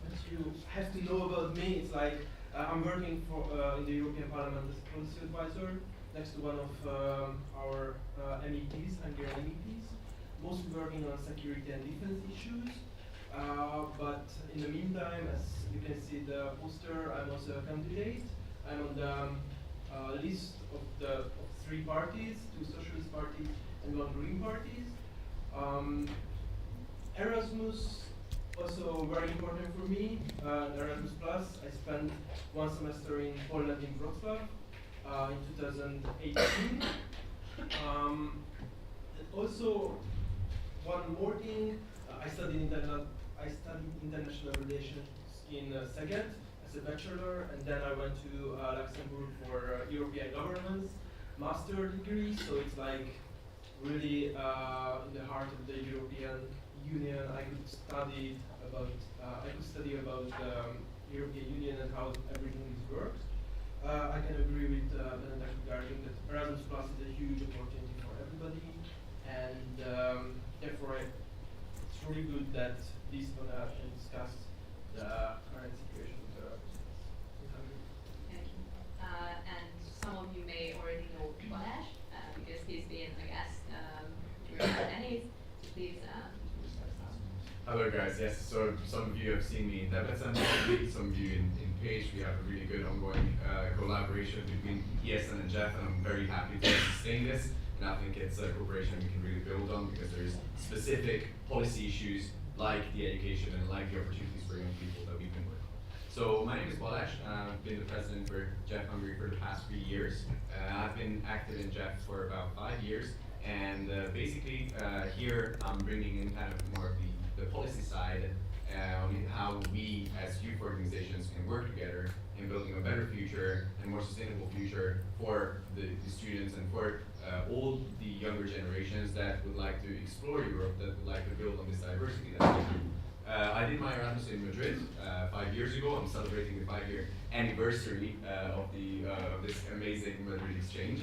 what you have to know about me, it's like I'm working for in the European Parliament as a policy advisor next to one of our MEPs, Hungarian MEPs, mostly working on security and defense issues. But in the meantime, as you can see the poster, I'm also a candidate. I'm on the list of three parties, two socialist parties and one green parties. Erasmus, also very important for me. Erasmus Plus, I spent one semester in Poland in Wrocław in 2018. And also, one more thing, I studied international relations in Szeged as a bachelor, and then I went to Luxembourg for European governance master degree. So it's like really in the heart of the European Union. I could study about European Union and how everything works. I can agree with Benedek regarding that Erasmus Plus is a huge opportunity for everybody, and therefore it's really good that this panel can discuss the current situation with Erasmus in Hungary. Thank you. And some of you may already know Balázs because he's been a guest during the NAs. Please. Hello guys, yes, so some of you have seen me in Debrecen, some of you in Page. We have a really good ongoing collaboration between ESN and Jeff, and I'm very happy to sustain this. And I think it's a cooperation we can really build on because there's specific policy issues like the education and like the opportunities for young people that we've been working on. So my name is Balázs. I've been the president for Jeff Hungary for the past 3 years. I've been active in Jeff for about 5 years, and basically here I'm bringing in kind of more of the policy side on how we as youth organizations can work together in building a better future and more sustainable future for the students and for all the younger generations that would like to explore Europe, that would like to build on this diversity that we have. I did my Erasmus in Madrid 5 years ago. I'm celebrating the 5-year anniversary of this amazing Madrid exchange.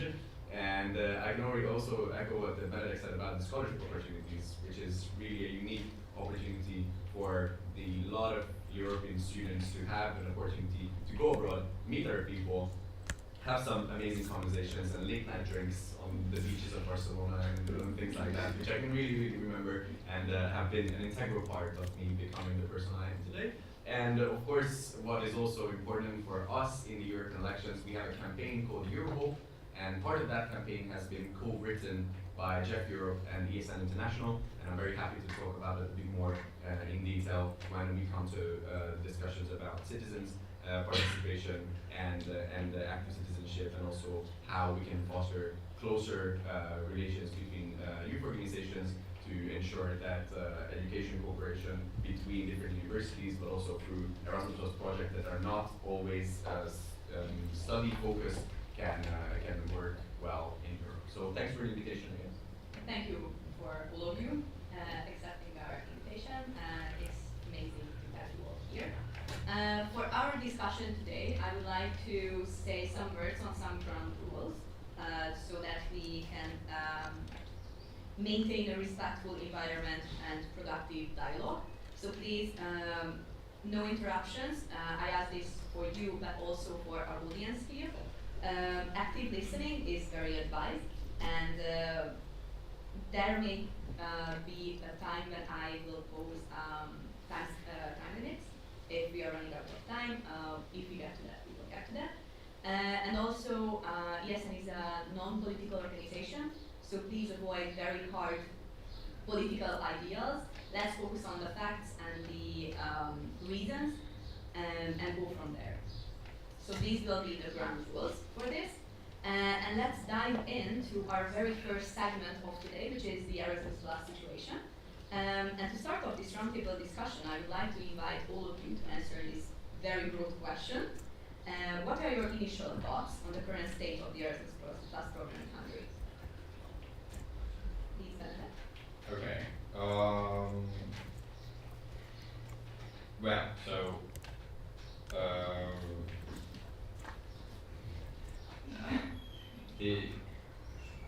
And I can already also echo what Benedek said about the scholarship opportunities, which is really a unique opportunity for the lot of European students to have an opportunity to go abroad, meet other people, have some amazing conversations and late night drinks on the beaches of Barcelona and things like that, which I can really, really remember and have been an integral part of me becoming the person I am today. And of course, what is also important for us in the European elections, we have a campaign called Eurohope, and part of that campaign has been co-written by Jeff Europe and ESN International, and I'm very happy to talk about it a bit more in detail when we come to discussions about citizens participation and active citizenship, and also how we can foster closer relations between youth organizations to ensure that education cooperation between different universities, but also through Erasmus Plus projects that are not always study focused, can work well in Europe. So thanks for the invitation again. Thank you for all of you accepting our invitation. It's amazing to have you all here. For our discussion today, I would like to say some words on some ground rules so that we can maintain a respectful environment and productive dialogue. So please, no interruptions. I ask this for you, but also for our audience here. Active listening is very advised, and there may be a time when I will pose time limits. If we are running out of time, if we get to that, we will get to that. And also, ESN is a non-political organization, so please avoid very hard political ideals. Let's focus on the facts and the reasons, and go from there. So these will be the ground rules for this. And let's dive into our very first segment of today, which is the Erasmus Plus situation. And to start off this roundtable discussion, I would like to invite all of you to answer this very broad question. What are your initial thoughts on the current state of the Erasmus Plus program in Hungary? Please, Benedek. Okay. Well, so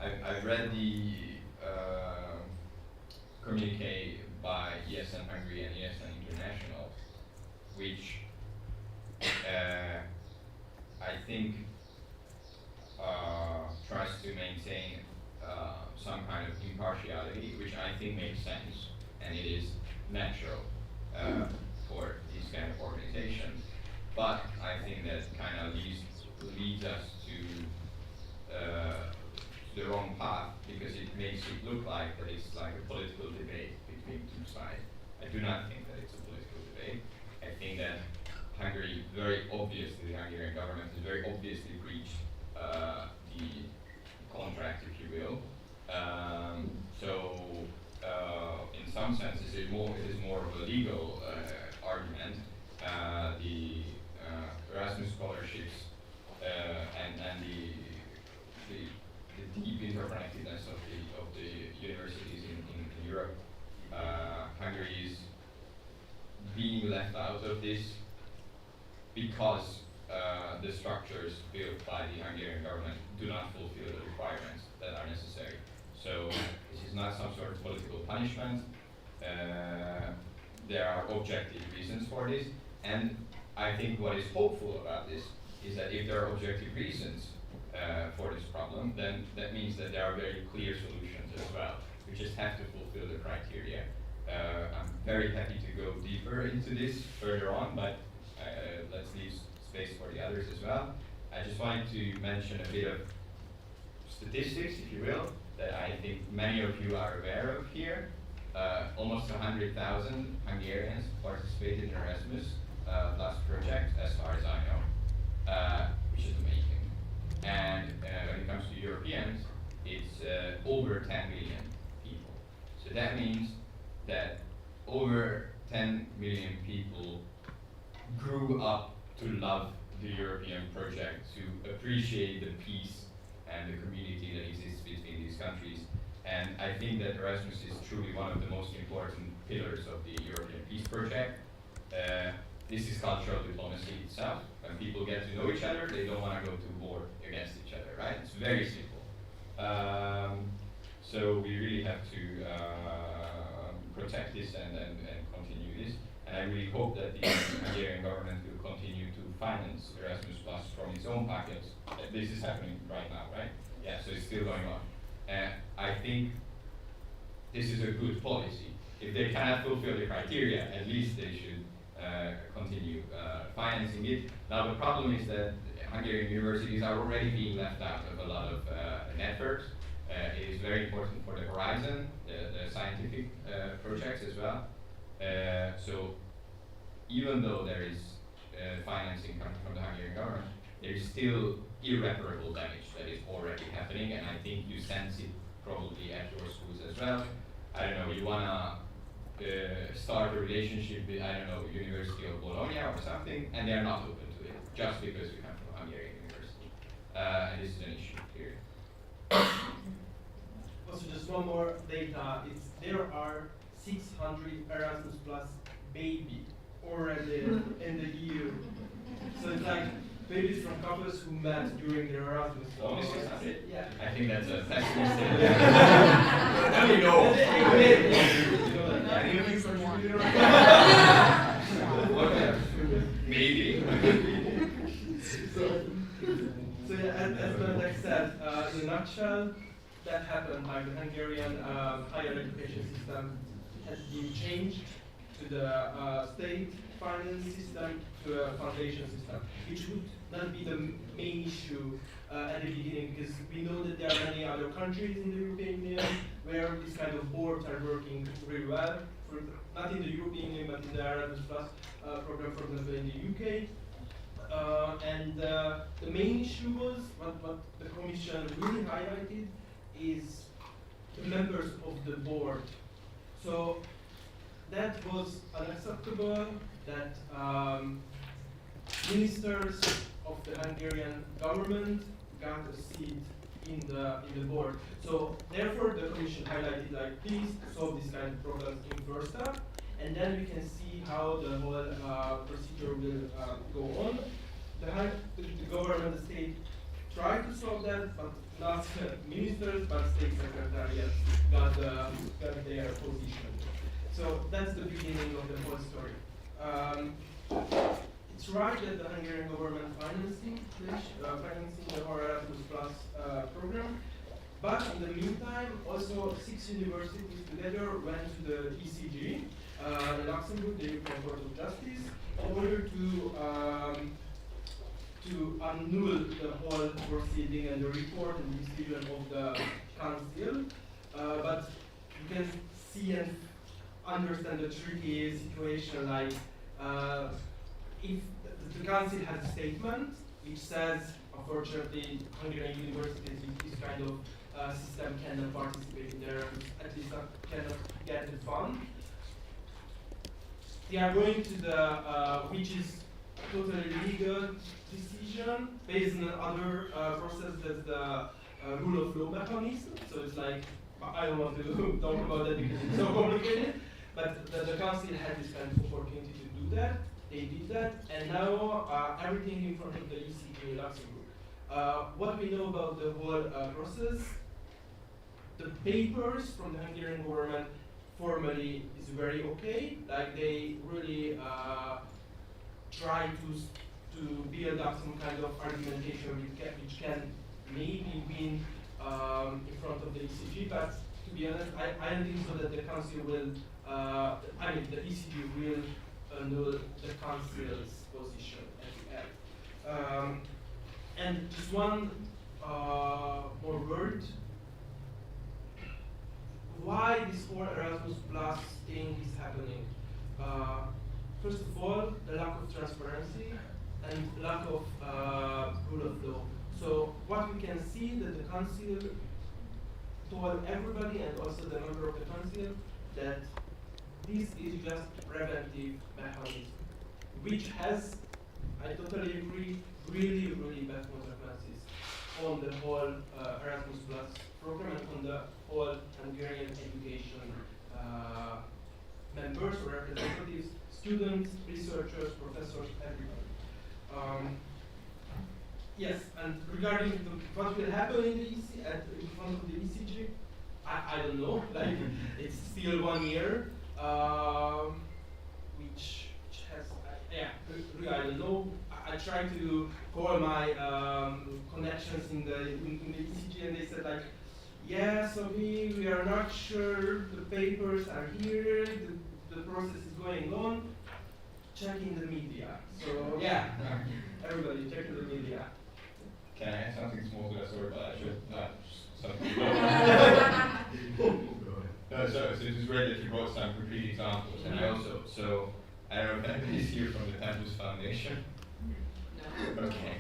I read the communique by ESN Hungary and ESN International, which I think tries to maintain some kind of impartiality, which I think makes sense, and it is natural for these kind of organizations. But I think that kind of leads us to the wrong path, because it makes it look like that it's like a political debate between two sides. I do not think that it's a political debate. I think that Hungary, very obviously, the Hungarian government has very obviously breached the contract, if you will. In some senses, it is more of a legal argument. The Erasmus scholarships and the deep interconnectedness of the universities in Europe. Hungary is being left out of this because the structures built by the Hungarian government do not fulfill the requirements that are necessary. So this is not some sort of political punishment. There are objective reasons for this, and I think what is hopeful about this is that if there are objective reasons for this problem, then that means that there are very clear solutions as well. We just have to fulfill the criteria. I'm very happy to go deeper into this further on, but let's leave space for the others as well. I just wanted to mention a bit of statistics, if you will, that I think many of you are aware of here. Almost 100,000 Hungarians participated in Erasmus last project, as far as I know, which is amazing. And when it comes to Europeans, it's over 10 million people. So that means that over 10 million people grew up to love the European project, to appreciate the peace and the community that exists between these countries. And I think that Erasmus is truly one of the most important pillars of the European peace project. This is cultural diplomacy itself. When people get to know each other, they don't want to go to war against each other, right? It's very simple. So we really have to protect this and continue this. And I really hope that the Hungarian government will continue to finance Erasmus Plus from its own pockets. This is happening right now, right? Yeah, so it's still going on. I think this is a good policy. If they cannot fulfill the criteria, at least they should continue financing it. Now the problem is that Hungarian universities are already being left out of a lot of networks. It is very important for the Horizon, the scientific projects as well. So even though there is financing coming from the Hungarian government, there is still irreparable damage that is already happening, and I think you sense it probably at your schools as well. I don't know, you wanna start a relationship with, I don't know, University of Bologna or something, and they're not open to it, just because you come from Hungarian university. And this is an issue here. Also, just one more data. There are 600 Erasmus Plus baby already in the EU. So it's like babies from couples who met during their Erasmus. Only 600? Yeah. I think that's a pessimistic. Let me know. Any of you contributed? Maybe. So yeah, as Benedek said, in a nutshell, that happened. Like the Hungarian higher education system has been changed to the state finance system, to a foundation system, which would not be the main issue at the beginning, because we know that there are many other countries in the European Union where this kind of boards are working really well, not in the European Union, but in the Erasmus Plus program, for example, in the UK. The main issue was, what the Commission really highlighted, is the members of the board. So that was unacceptable, that ministers of the Hungarian government got a seat in the board. So therefore the Commission highlighted, like, please solve this kind of problems in first step, and then we can see how the whole procedure will go on. The government, the state, tried to solve that, but not ministers, but state secretariat got their position. So So that's the beginning of the whole story. It's right that the Hungarian government financing the whole Erasmus Plus program, but in the meantime, also 6 universities together went to the ECJ, in Luxembourg, the European Court of Justice, in order to annul the whole proceeding and the report and decision of the council. But you can see and understand the tricky situation, like if the council has a statement which says, unfortunately, Hungarian universities in this kind of system cannot participate in there, at least cannot get the fund. They are going to the, which is totally legal decision based on other process, that's the rule of law mechanism. So it's like, I don't want to talk about that because it's so complicated, but the council had this kind of opportunity to do that. They did that, and now everything in front of the ECJ Luxembourg. What we know about the whole process, the papers from the Hungarian government formally is very okay. Like they really try to build up some kind of argumentation which can maybe win in front of the ECJ, but to be honest, I don't think so that the council will, the ECJ will annul the council's position at the end. And just one more word. Why this whole Erasmus Plus thing is happening? First of all, the lack of transparency and lack of rule of law. So what we can see that the council told everybody and also the member of the council that this is just preventive mechanism, which has, I totally agree, really, really bad consequences on the whole Erasmus Plus program and on the whole Hungarian education members or representatives, students, researchers, professors, everybody. Yes, and regarding what will happen in the in front of the ECJ, I don't know. Like it's still 1 year, which has really I don't know. I tried to call my connections in the ECJ, and they said like, yeah, so we are not sure. The papers are here. The process is going on. Check in the media. So yeah, everybody check in the media. Can I add something small to that story? But I should not. No, so it is great that you brought some concrete examples, and I also, so I don't know if anybody's here from the Tempus Foundation. No. Okay.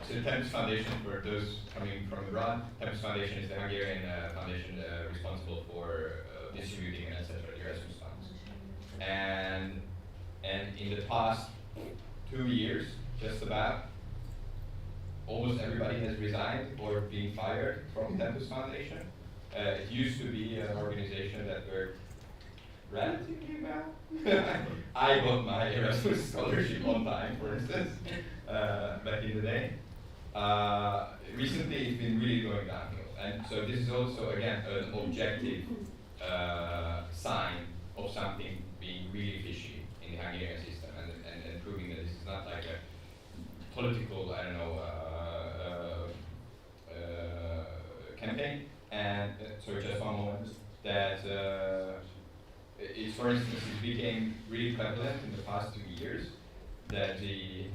So the Tempus Foundation, for those coming from abroad, Tempus Foundation is the Hungarian foundation responsible for distributing and etc. the Erasmus funds. And in the past 2 years, just about, almost everybody has resigned or been fired from Tempus Foundation. It used to be an organization that worked relatively well. I got my Erasmus scholarship on time, for instance, back in the day. Recently, it's been really going downhill. And so this is also, again, an objective sign of something being really fishy in the Hungarian system and proving that this is not like a political, I don't know, campaign. And sorry, just one moment. That it's, for instance, it became really prevalent in the past 2 years that the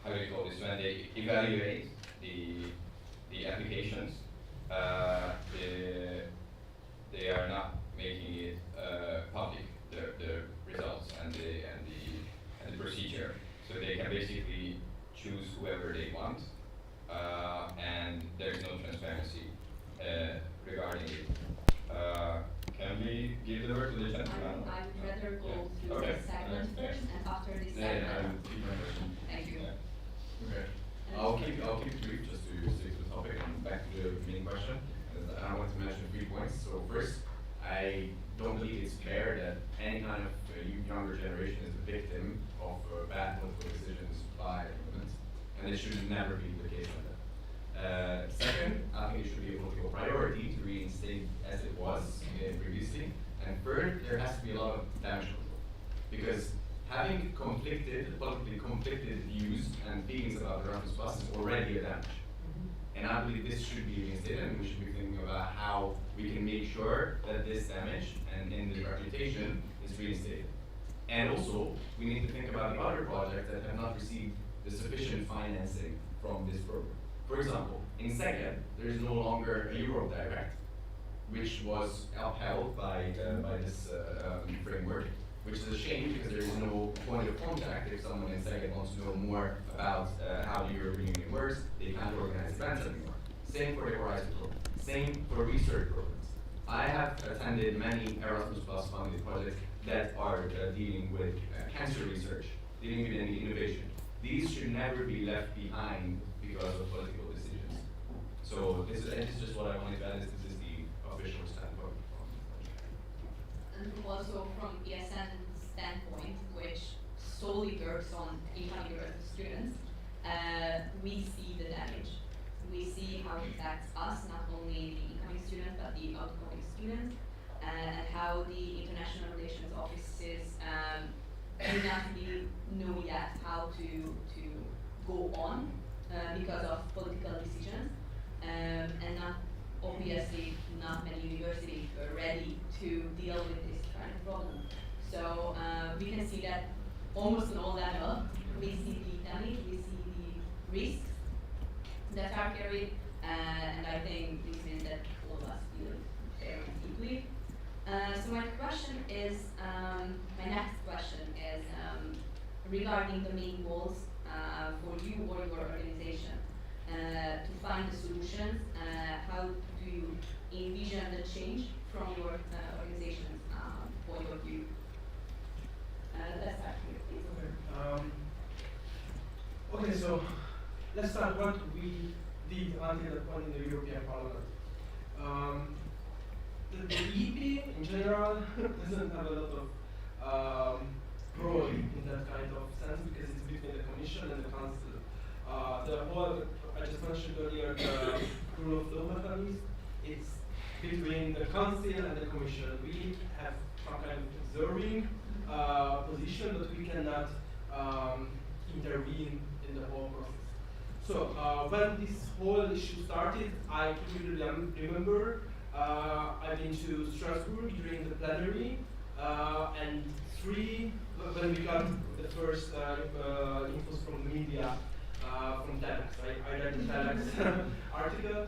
how do you call this, when they evaluate the applications, they are not making it public, the results and the procedure, so they can basically choose whoever they want, and there's no transparency regarding it. Can we give the word to the gentleman? I would rather go through Okay. this segment first, and after this Yeah, I segment, would keep my question. thank you. Okay. I'll keep it brief just to stick to the topic and back to the main question. And I want to mention 3 points. So first, I don't believe it's fair that any kind of younger generation is a victim of bad political decisions by governments, and it should never be the case like that. Second, I think it should be a political priority to reinstate as it was previously. And third, there has to be a lot of damage control. Because having politically conflicted views and feelings about Erasmus Plus is already a damage. And I believe this should be reinstated, and we should be thinking about how we can make sure that this damage and in the reputation is reinstated. And also, we need to think about the other projects that have not received the sufficient financing from this program. For example, in SECED, there is no longer a Europe Direct, which was upheld by this framework, which is a shame because there is no point of contact. If someone in SECED wants to know more about how the European Union works, they can't organize events anymore. Same for the Horizon program. Same for research programs. I have attended many Erasmus Plus funded projects that are dealing with cancer research, dealing with any innovation. These should never be left behind because of political decisions. So this is just what I wanted to add. This is the official standpoint from And also from ESN standpoint, which solely works on incoming students, we see the damage. We see how it affects us, not only the incoming students, but the outgoing students, and how the international relations offices do not really know yet how to go on because of political decisions, and obviously not many universities were ready to deal with this kind of problem. So we can see that almost on all levels, we see the damage, we see the risks that are carried, and I think this means that all of us feel it very deeply. So my question is, my next question is regarding the main goals for you or your organization to find the solutions. How do you envision the change from your organization's point of view? Let's start here, please. Okay, so let's start what we did until the point in the European Parliament. The EP in general doesn't have a lot of role in that kind of sense because it's between the Commission and the Council. The whole, I just mentioned earlier, the rule of law mechanism, it's between the Council and the Commission. We have some kind of observing position, but we cannot intervene in the whole process. So when this whole issue started, I clearly remember I've been to Strasbourg during the plenary, and when we got the first infos from the media, from Telex. I read the Telex article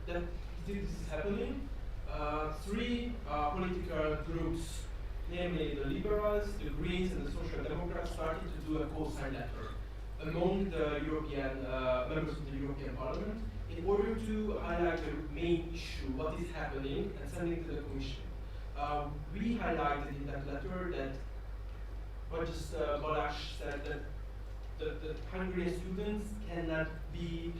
that this is happening. Three political groups, namely the Liberals, the Greens, and the Social Democrats, started to do a co-sign letter among the European members of the European Parliament in order to highlight the main issue, what is happening, and send it to the Commission. We highlighted in that letter that what just Balázs said, that the Hungarian students cannot be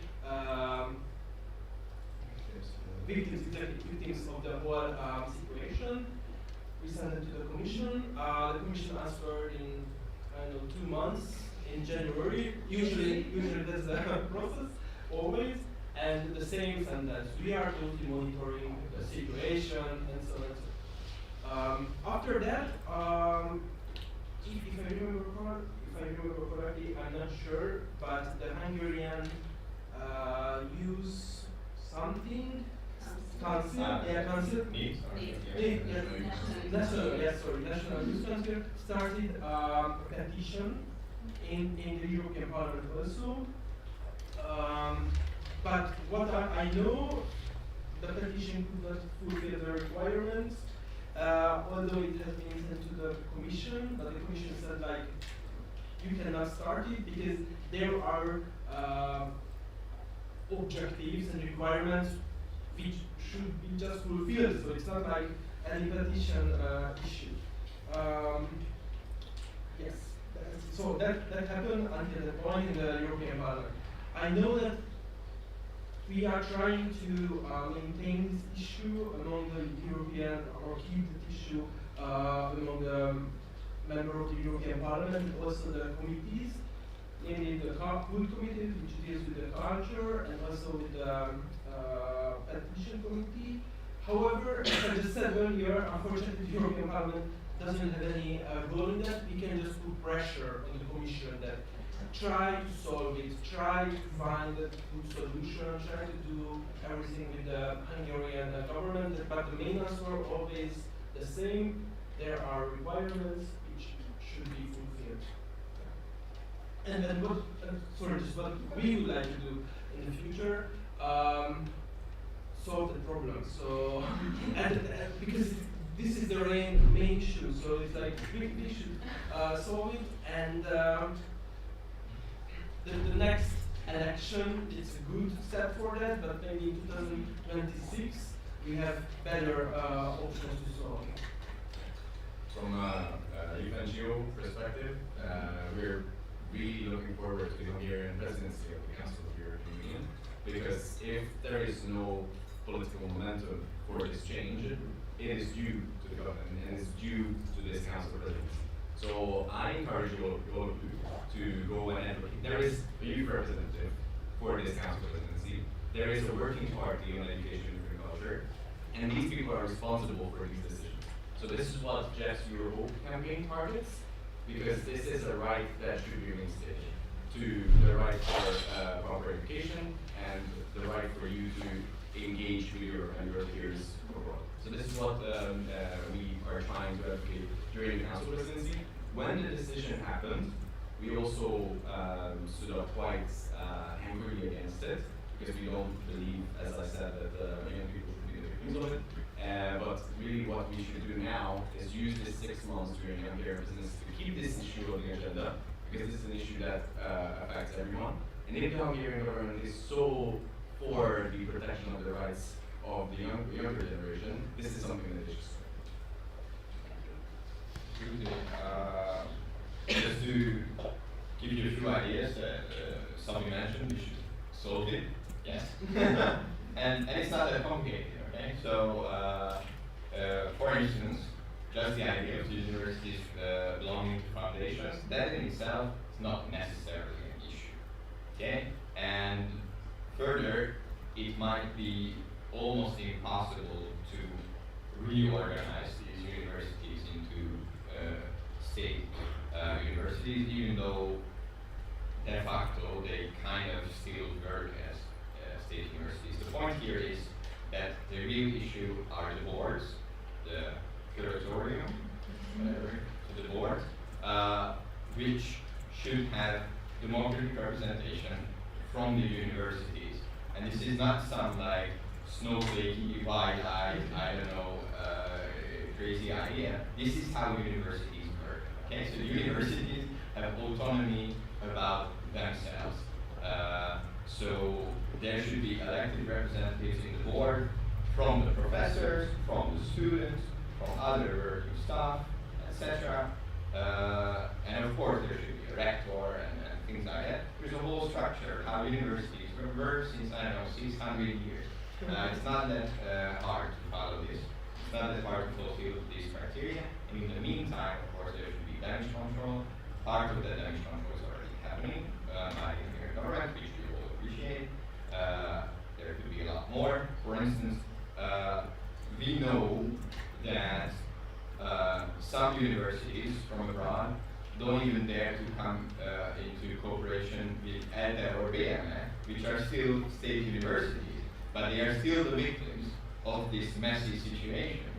victims of the whole situation. We sent it to the Commission. The Commission answered in 2 months in January. Usually that's the process, always. And the same sentence. We are closely monitoring the situation and so on and so on. After that, if I remember correctly, I'm not sure, but the Hungarian use something. Council, Council. National Youth Council started a petition in the European Parliament also. But what I know, the petition could not fulfill the requirements, although it has been sent to the Commission, but the Commission said like, you cannot start it because there are objectives and requirements which should be just fulfilled, so it's not like any petition issue. Yes, so that happened until the point in the European Parliament. I know that we are trying to maintain this issue among the European, or keep the issue among the members of the European Parliament, also the committees, namely the food committee, which deals with the culture, and also with the petition committee. However, as I just said earlier, unfortunately the European Parliament doesn't have any role in that. We can just put pressure on the Commission that try to solve it, try to find a good solution, try to do everything with the Hungarian government, but the main answer always the same. There are requirements which should be fulfilled. And what, sorry, just what we would like to do in the future, solve the problem. So, because this is the main issue, so it's like we should solve it, and the next election is a good step for that, but maybe in 2026 we have better options to solve it. From a youth NGO perspective, we're really looking forward to the Hungarian presidency of the Council of the European Union, because if there is no political momentum for this change, it is due to the government and it's due to this Council presidency. So I encourage all of you to go and advocate. There is a youth representative for this Council presidency. There is a working party on education and culture, and these people are responsible for these decisions. So this is what Jeff's Your Hope campaign targets, because this is a right that should be reinstated to the right for proper education and the right for you to engage with your peers abroad. So this is what we are trying to advocate during the Council presidency. When the decision happened, we also stood up quite angrily against it, because we don't believe, as I said, that young people should be the victims of it. But really what we should do now is use this 6 months during the Hungarian presidency to keep this issue on the agenda, because this is an issue that affects everyone. And if the Hungarian government is so for the protection of the rights of the younger generation, this is something that they should support. Just to give you a few ideas that somebody mentioned, we should solve it, yes. and it's not that complicated, okay? So, for instance, just the idea of the universities belonging to foundations, that in itself is not necessarily an issue, okay? And further, it might be almost impossible to reorganize these universities into state universities, even though de facto they kind of still work as state universities. The point here is that the real issue are the boards, the curatorium, whatever, so the board, which should have democratic representation from the universities. And this is not some like snowflakey, wide-eyed, I don't know, crazy idea. This is how universities work. Okay, so universities have autonomy about themselves. So there should be elected representatives in the board from the professors, from the students, from other working staff, etc. And of course there should be a rector and things like that. There's a whole structure how universities work since, I don't know, 600 years. It's not that hard to follow this. It's not that hard to fulfill these criteria. And in the meantime, of course, there should be damage control. Part of that damage control is already happening by the Hungarian government, which we all appreciate. There could be a lot more. For instance, we know that some universities from abroad don't even dare to come into cooperation with EDA or BME, which are still state universities, but they are still the victims of this messy situation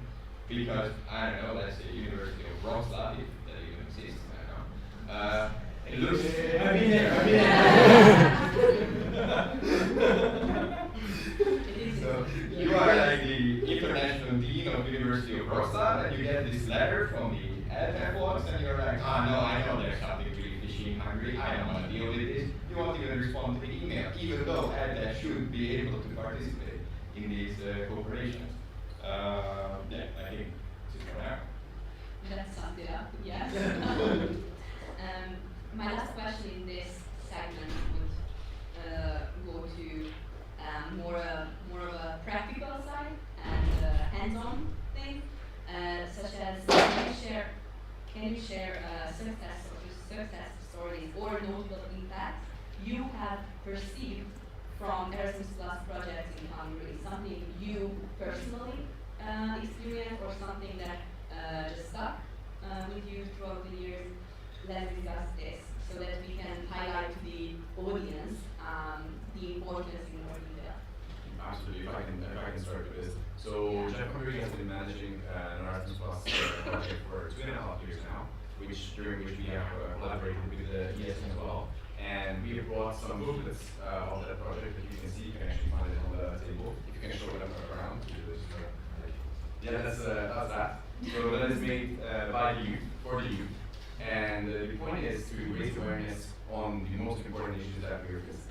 because, I don't know, let's say University of Wrocław, if that even exists, I don't know. It looks... I've been there. So you are like the international dean of University of Wrocław, and you get this letter from the EDA folks, and you're like, oh no, I know there's something really fishy in Hungary, I don't want to deal with this. You won't even respond to the email, even though EDA should be able to participate in these cooperations. Yeah, I think this is for now. That sums it up, yes. My last question in this segment would go to more of a practical side and hands-on thing, such as can you share success stories or notable impact you have perceived from Erasmus Plus projects in Hungary? Something you personally experienced or something that just stuck with you throughout the years? Let's discuss this so that we can highlight to the audience the importance in more detail. Absolutely, if I can start with this. So Jeff Hungary has been managing an Erasmus Plus project for 2.5 years now, during which we have collaborated with the ESN as well. And we have brought some booklets of that project that you can see. You can actually find it on the table. If you can show them around. Yeah, that's that. So that is made by the youth, for the youth. And the point is to raise awareness on the most important issues that we are facing.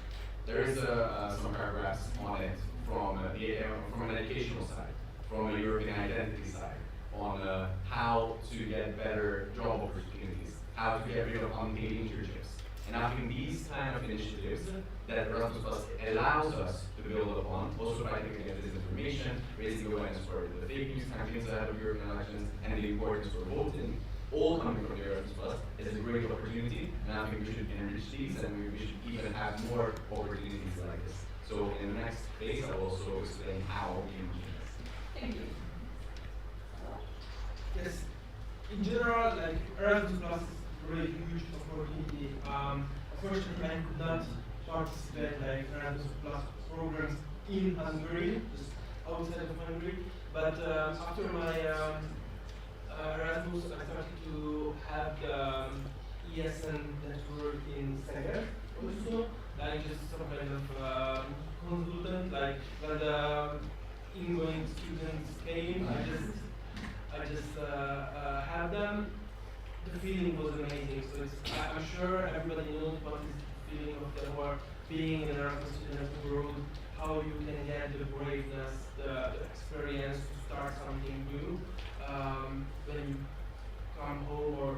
There is some paragraphs on it from an educational side, from a European identity side, on how to get better job opportunities, how to get rid of unpaid internships. And I think these kind of initiatives that Erasmus Plus allows us to build upon, also fighting against disinformation, raising awareness for the fake news campaigns ahead of European elections, and the importance for voting, all coming from the Erasmus Plus, is a great opportunity, and I think we should enrich these, and we should even have more opportunities like this. So in the next phase, I will also explain how we implement this. Thank you. Yes, in general, like Erasmus Plus is a really huge opportunity. Unfortunately, I could not participate like Erasmus Plus programs in Hungary, just outside of Hungary. But after my Erasmus, I started to have the ESN network in Szeged also, like just some kind of consultant, like when the ingoing students came, I just had them. The feeling was amazing. So I'm sure everybody knows what is the feeling of the whole being in an Erasmus student abroad, how you can get the braveness, the experience to start something new when you come home or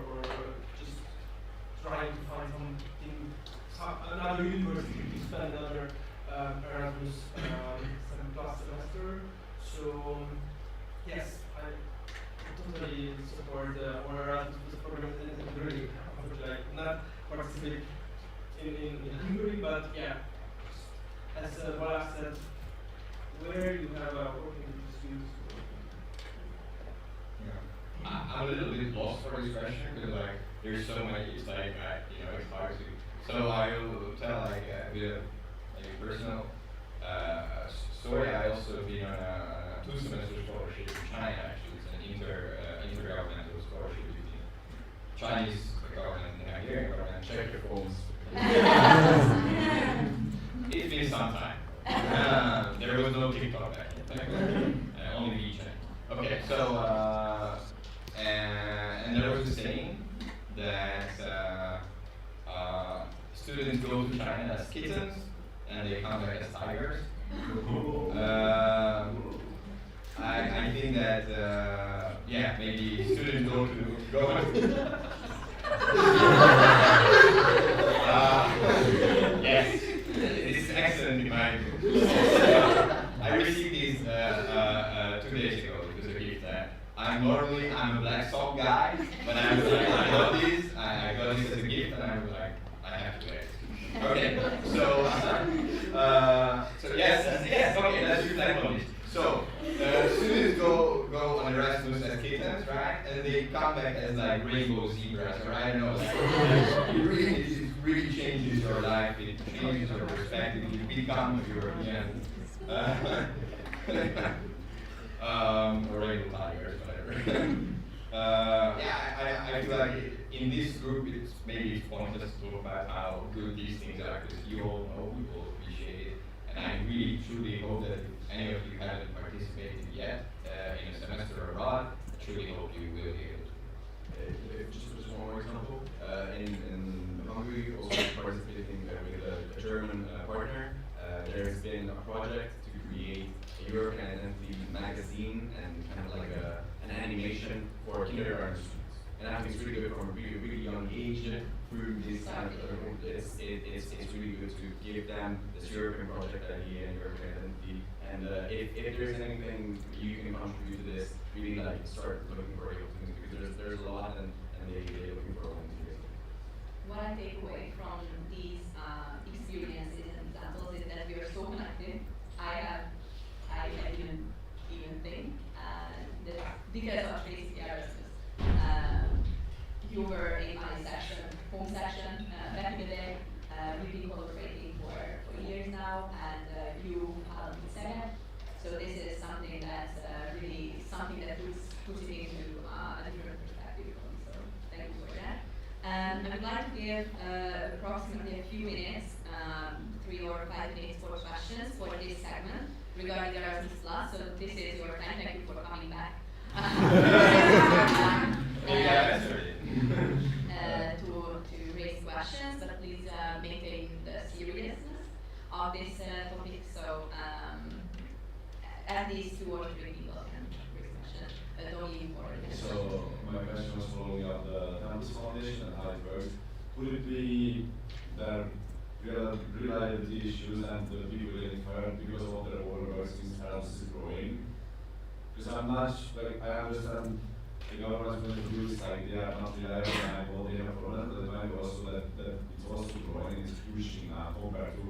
just trying to find another university to spend another Erasmus plus semester. So yes, I totally support or Erasmus program in Hungary. Like not participate in Hungary, but yeah, as Bala said, where you have a working with students. I'm a little bit lost for this question because like there's so many. It's like it's hard to. So I will tell like a bit of a personal story. I also been on a 2-semester scholarship in China. Actually, it's an intergovernmental scholarship between Chinese government and Hungarian government. Check your phones. It's been some time. There was no TikTok back then. Only WeChat. Okay, so and there was a saying that students go to China as kittens and they come back as tigers. I think that yeah, maybe students go yes, it's excellent in my I received this 2 days ago. It was a gift. I'm a black sock guy, but I was like, I got this. I got this as a gift, and I was like, I have to wear it. Okay, so yes, okay, let's reflect on this. So students go on Erasmus as kittens, right? And they come back as like rainbow zebras, or I don't know. It really changes your life. It changes your perspective. You become a European. Or rainbow tigers, whatever. Yeah, I feel like in this group, maybe it's pointless to talk about how good these things are, because you all know, we all appreciate it, and I really truly hope that if any of you haven't participated yet in a semester abroad, I truly hope you will be able to. Just one more example. In Hungary, also participating with a German partner, there's been a project to create a European identity magazine and kind of like an animation for kindergarten students. And I think it's really good from a really young age through this kind of it's really good to give them this European project idea and European identity. And if there's anything you can contribute to this, really like start looking for the opportunity, because there's a lot and they're looking for one. what I take away from these experiences and examples is that we are so connected. I even think that because of this Erasmus, you were in my section, home section, back in the day. We've been collaborating for years now, and you have said. So this is something that's really something that puts it into a different perspective for me. So thank you for that. I would like to give approximately a few minutes, 3 or 5 minutes for questions for this segment regarding Erasmus Plus. So this is your time. Thank you for coming back. To raise questions, but please maintain the seriousness of this topic. So at least 2 or 3 people can raise questions. Don't be important. So my question was following up the campus foundation and how it works. Could it be that reliability issues and the people getting fired because of their overwork since Erasmus is growing? Because I'm not like I understand the government is going to do this like they are not reliable and all they have problems, but it might be also that it's also growing, it's pushing now compared to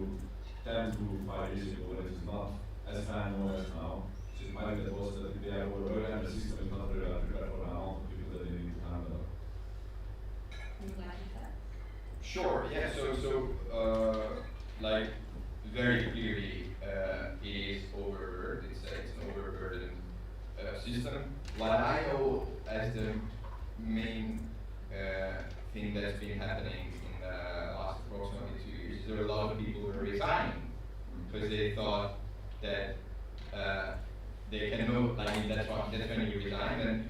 10 to 5 years ago, it is not as high as now. So it might be that also that they are overworked and the system is not really prepared for the amount of people that they need to handle. Sure, yeah, like very clearly it is overburdened, it's an overburdened system. What I know as the main thing that's been happening in the last approximately 2 years, there are a lot of people who are resigning because they thought that they can that's when you resign and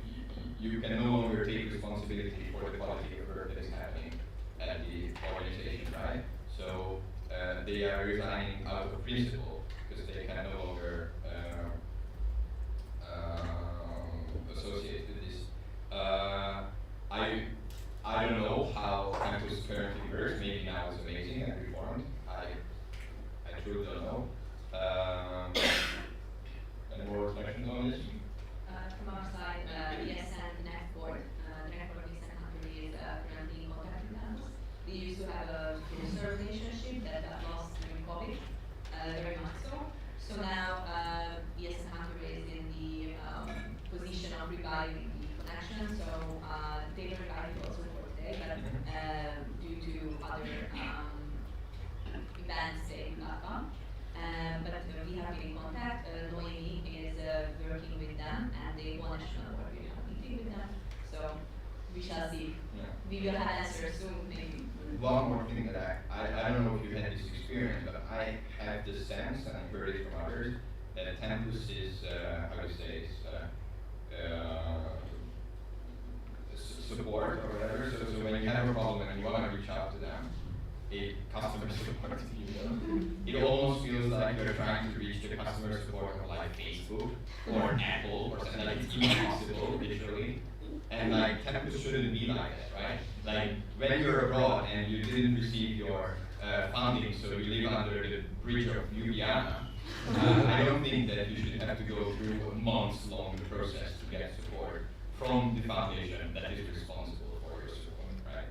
you can no longer take responsibility for the quality of work that is happening at the organization, right? So they are resigning out of principle because they can no longer associate with this. I don't know how campus currently works. Maybe now it's amazing and reformed. I truly don't know. Any more reflections on this? From our side, ESN Network, ESN Hungary is currently in contact with us. We used to have a closer relationship that got lost during COVID, very much so. So now ESN Hungary is in the position of reviving the connection. So they were reviving also for today, but due to other events, they could not come. But we have been in contact. Noemi is working with them, and they want to know what we are meeting with them. So we shall see. Yeah. We will have answers soon, maybe. One more thing that I don't know if you had this experience, but I have the sense, and I've heard it from others, that campus is, how to say, support or whatever. So when you have a problem and you want to reach out to them, customer support, it almost feels like you're trying to reach the customer support of like Facebook or Apple or something like it's impossible, literally. And like campus shouldn't be like that, right? Like when you're abroad and you didn't receive your funding, so you live under the bridge of Ljubljana, I don't think that you should have to go through a months-long process to get support from the foundation that is responsible for your support, right?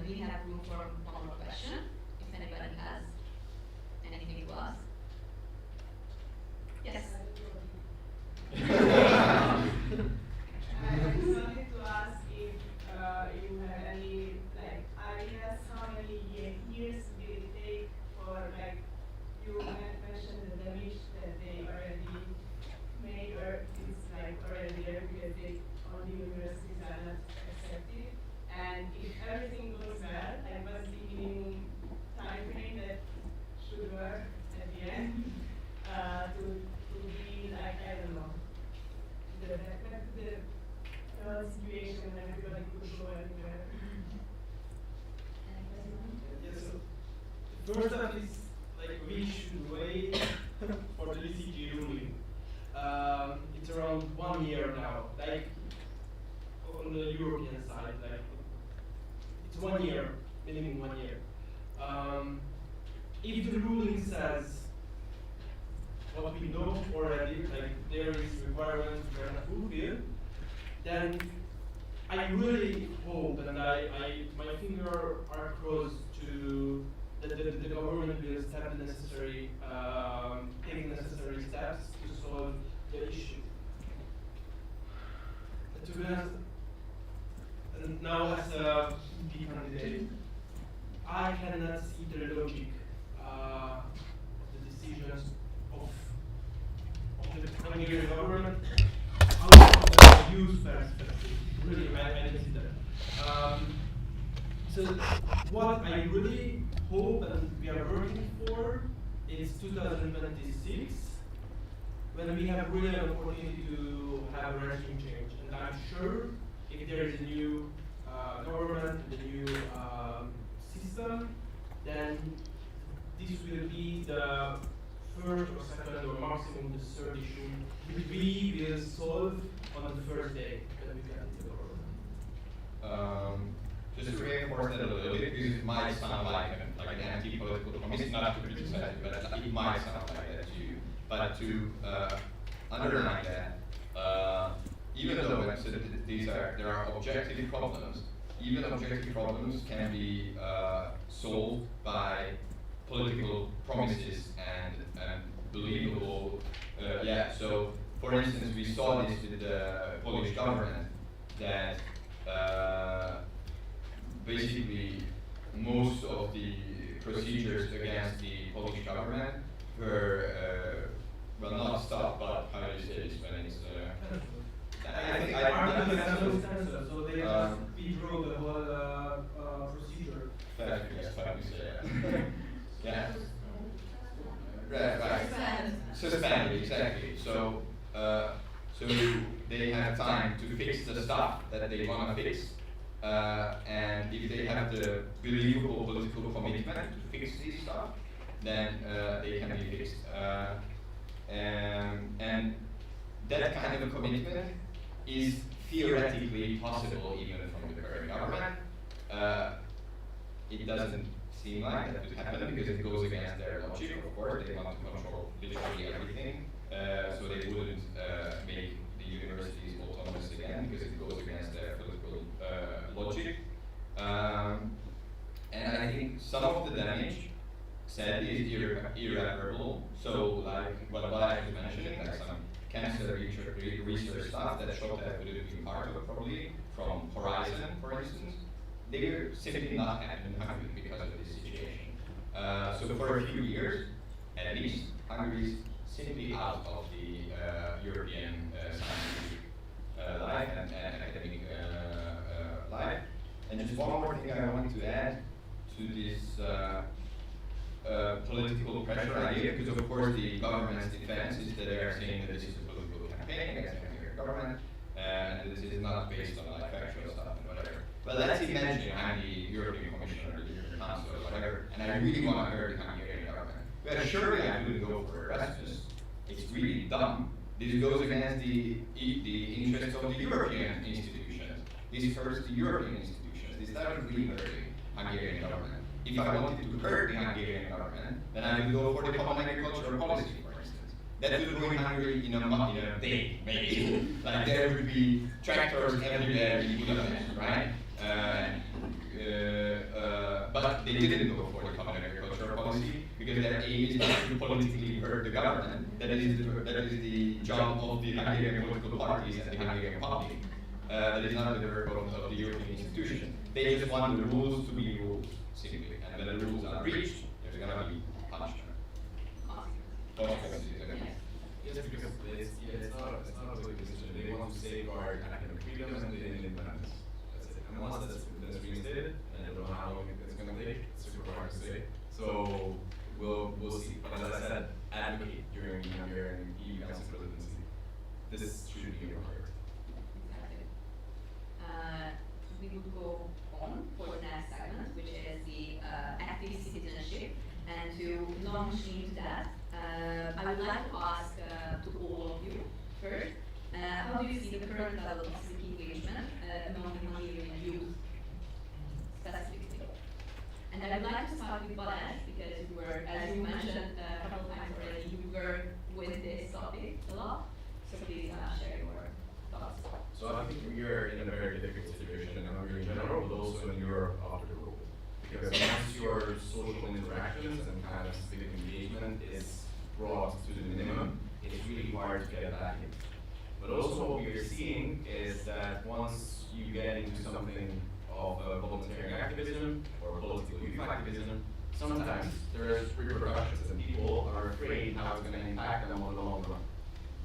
We have room for one more question, if anybody has anything to ask. Yes. I just wanted to ask if you have any ideas how many years will it take for you mentioned the damage that they already made or it's already there because all the universities are not accepted, and if everything goes well, what's the minimum time frame that should work at the end to be I don't know, the situation when everybody could go anywhere. Yes, so first step is we should wait for the DCG ruling. It's around 1 year now, on the European side, it's 1 year, minimum 1 year. If the ruling says what we know already, there is requirements we are not fulfilled, then I really hope, and my finger are crossed to that the government will step the necessary, take necessary steps to solve the issue. To be honest, and now as a EP candidate, I cannot see the logic of the decisions of the Hungarian government out of the youth perspective. Really, I don't see that. So what I really hope and we are working for is 2026, when we have really an opportunity to have a regime change. And I'm sure if there is a new government, a new system, then this will be the first or second or maximum the third issue which we will solve on the first day that we get into the government. Just to reinforce that a little bit, because it might sound like an anti-political promise, not to criticize it, but it might sound like that to you. But to underline that, even though there are objective problems, even objective problems can be solved by political promises and believable. So for instance, we saw this with the Polish government that basically most of the procedures against the Polish government were well, not stopped, but how do you say this when it's I think so they just withdraw the whole procedure. That's how we say it. Yeah. Right. Suspended, exactly. So they have time to fix the stuff that they want to fix, and if they have the believable political commitment to fix this stuff, then they can be fixed. And that kind of commitment is theoretically possible even from the current government. It doesn't seem like that would happen because it goes against their logic, of course. They want to control literally everything, so they wouldn't make the universities autonomous again because it goes against their political logic. And I think some of the damage, sadly, is irreparable. So, like what I was mentioning, like some cancer research stuff that Showtech would have been part of probably, from Horizon, for instance, they're simply not happening in Hungary because of this situation. So for a few years, at least, Hungary is simply out of the European scientific life and academic life. And just one more thing I wanted to add to this political pressure idea, because of course the government's defense is that they are saying that this is a political campaign against the Hungarian government, and this is not based on like factual stuff and whatever. But let's imagine I'm the European Commissioner, the European Council, or whatever, and I really want to hurt the Hungarian government. But surely I wouldn't go for Erasmus. It's really dumb. This goes against the interests of the European institutions. This hurts the European institutions. This doesn't really hurt the Hungarian government. If I wanted to hurt the Hungarian government, then I would go for the common agricultural policy, for instance. That would ruin Hungary in a day, maybe. Like there would be tractors everywhere in Budapest, right? But they didn't go for the common agricultural policy because their aim is not to politically hurt the government. That is the job of the Hungarian political parties and the Hungarian public. That is not the work of the European institution. They just want the rules to be rules, simply. And when the rules are breached, there's going to be punishment. Consequences. Yes, because it's not a political decision. They want to safeguard academic freedom and independence. That's it. And once that's reinstated, and I don't know how long it's going to take, it's super hard to say. So we'll see. But as I said, advocate during the Hungarian EU Council presidency. This should be your priority. Exactly. We would go on for the next segment, which is the active citizenship. And to launch into that, I would like to ask to all of you first, how do you see the current level of civic engagement among the Hungarian youth, specifically? And I would like to start with Balázs, because you were, as you mentioned a couple of times already, you work with this topic a lot. So please share your thoughts. So I think we are in a very difficult situation also in Europe after COVID. Because once your social interactions and kind of civic engagement is brought to the minimum, it's really hard to get back in. But also what we are seeing is that once you get into something of volunteering activism or political youth activism, sometimes there's repercussions and people are afraid how it's going to impact them on the long run.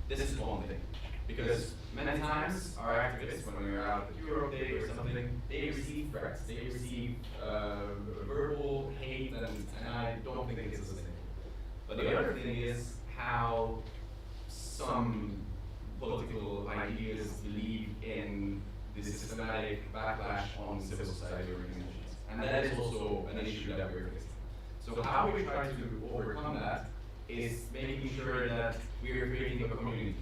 This is one thing. Because many times our activists, when we're out at Europe Day or something, they receive threats, they receive verbal hate, and I don't think it's sustainable. But the other thing is how some political ideas believe in the systematic backlash on civil society organizations. And that is also an issue that we're facing. So how we try to overcome that is making sure that we are creating a community.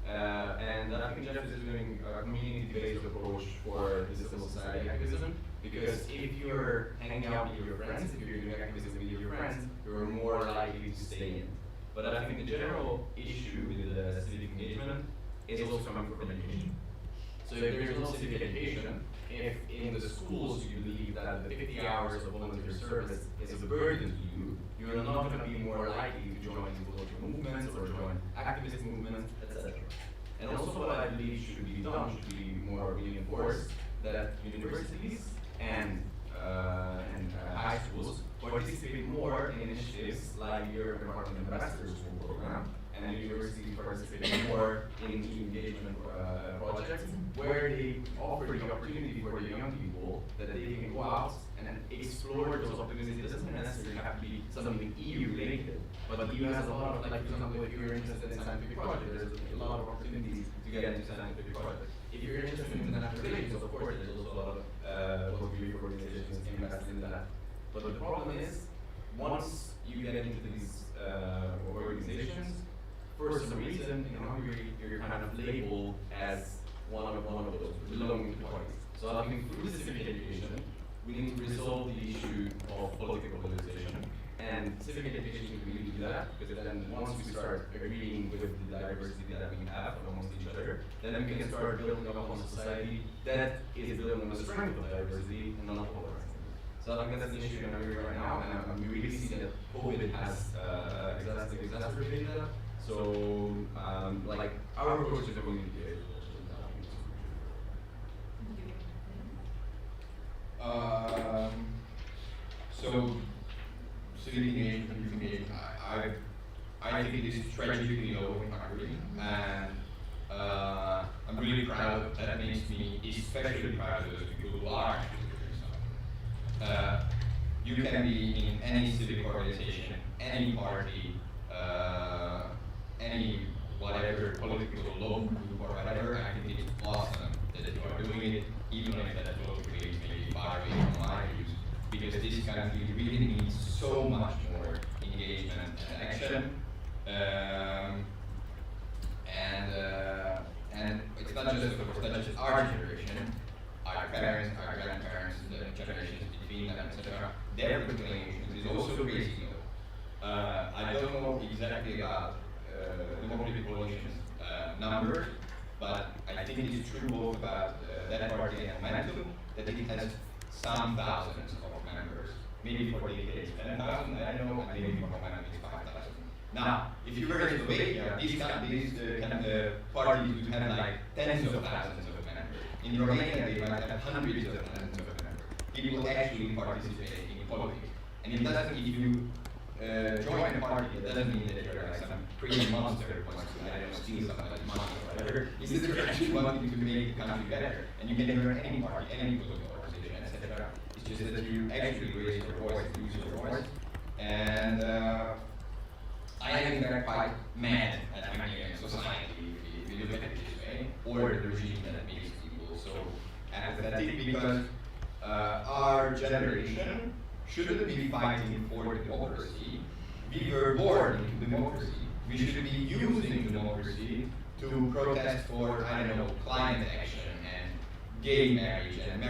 And I think Jeff is doing a community-based approach for the civil society activism, because if you're hanging out with your friends, if you're doing activism with your friends, you're more likely to stay in. But I think the general issue with the civic engagement is also coming from education. So if there's no civic education, if in the schools you believe that the 50 hours of volunteer service is a burden to you, you're not going to be more likely to join political movements or join activist movements, etc. And also what I believe should be done, should be more reinforced, that universities and high schools participate more in initiatives like your Department Ambassador School program, and universities participate more in engagement projects where they offer the opportunity for the young people that they can go out and explore those opportunities. It doesn't necessarily have to be something EU related, but the EU has a lot of, like for example, if you're interested in scientific projects, there's a lot of opportunities to get into scientific projects. If you're interested in international relations, of course, there's also a lot of volunteer organizations invested in that. But the problem is, once you get into these organizations, for some reason in Hungary you're kind of labeled as one of those, belonging to parties. So I think through civic education, we need to resolve the issue of political polarization. And civic education can really do that, because then once we start agreeing with the diversity that we have amongst each other, then we can start building up on a society that is built on the strength of diversity and not polarizing. So I think that's an issue in Hungary right now, and we really see that COVID has exacerbated that. So, like, our approach is going to be so civic engagement, youth engagement, I think it is tragically low in Hungary, and I'm really proud. That makes me especially proud of those people who are actually doing something. You can be in any civic organization, any party, any whatever political local group or whatever. I think it's awesome that you are doing it, even if that locally is maybe far away from my views, because this country really needs so much more engagement and action. And it's not just, of course, not just our generation, our parents, our grandparents, the generations between them, etc. Their political engagement is also crazy low. I don't know exactly about democratic coalition's numbers, but I think it is true both about that party and Momentum, that it has some thousands of members. Maybe for the case 10,000, I don't know, and maybe for Momentum it's 5,000. Now, if you were in Slovakia, these parties would have like tens of thousands of members. In Romania, they might have hundreds of thousands of members. People actually participate in politics. And it doesn't, if you join a party, it doesn't mean that you're like some crazy monster who wants to, I don't know, steal somebody's money or whatever. It's just that you're actually wanting to make the country better. And you can join any party, any political organization, etc. It's just that you actually raise your voice, use your voice. And I think they're quite mad at Hungarian society if you look at it this way, or the regime that makes people so apathetic, because our generation shouldn't be fighting for democracy. We were born into democracy. We should be using democracy to protest for, I don't know, climate action and gay marriage and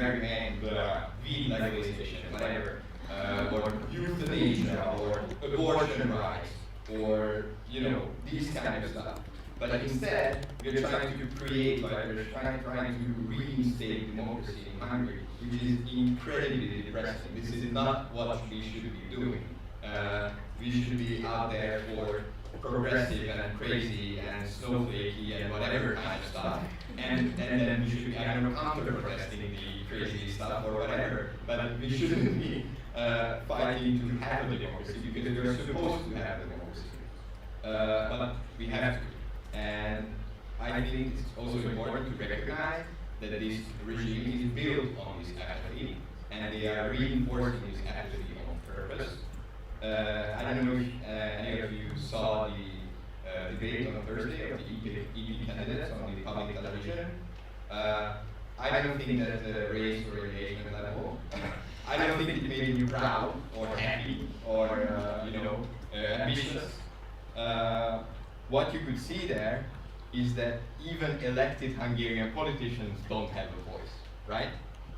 weed legalization, whatever, or euthanasia, or abortion rights, or, you know, these kind of stuff. But instead, we're trying to create, like, we're trying to reinstate democracy in Hungary, which is incredibly depressing. This is not what we should be doing. We should be out there for progressive and crazy and snowflakey and whatever kind of stuff. And then we should be, I don't know, counter-protesting the crazy stuff or whatever, but we shouldn't be fighting to have a democracy because we're supposed to have a democracy. But we have to. And I think it's also important to recognize that this regime is built on this apathy, and they are reinforcing this apathy on purpose. I don't know if any of you saw the debate on Thursday of the EP candidates on the public television. I don't think that raised your engagement level. I don't think it made you proud or happy or ambitious. What you could see there is that even elected Hungarian politicians don't have a voice, right?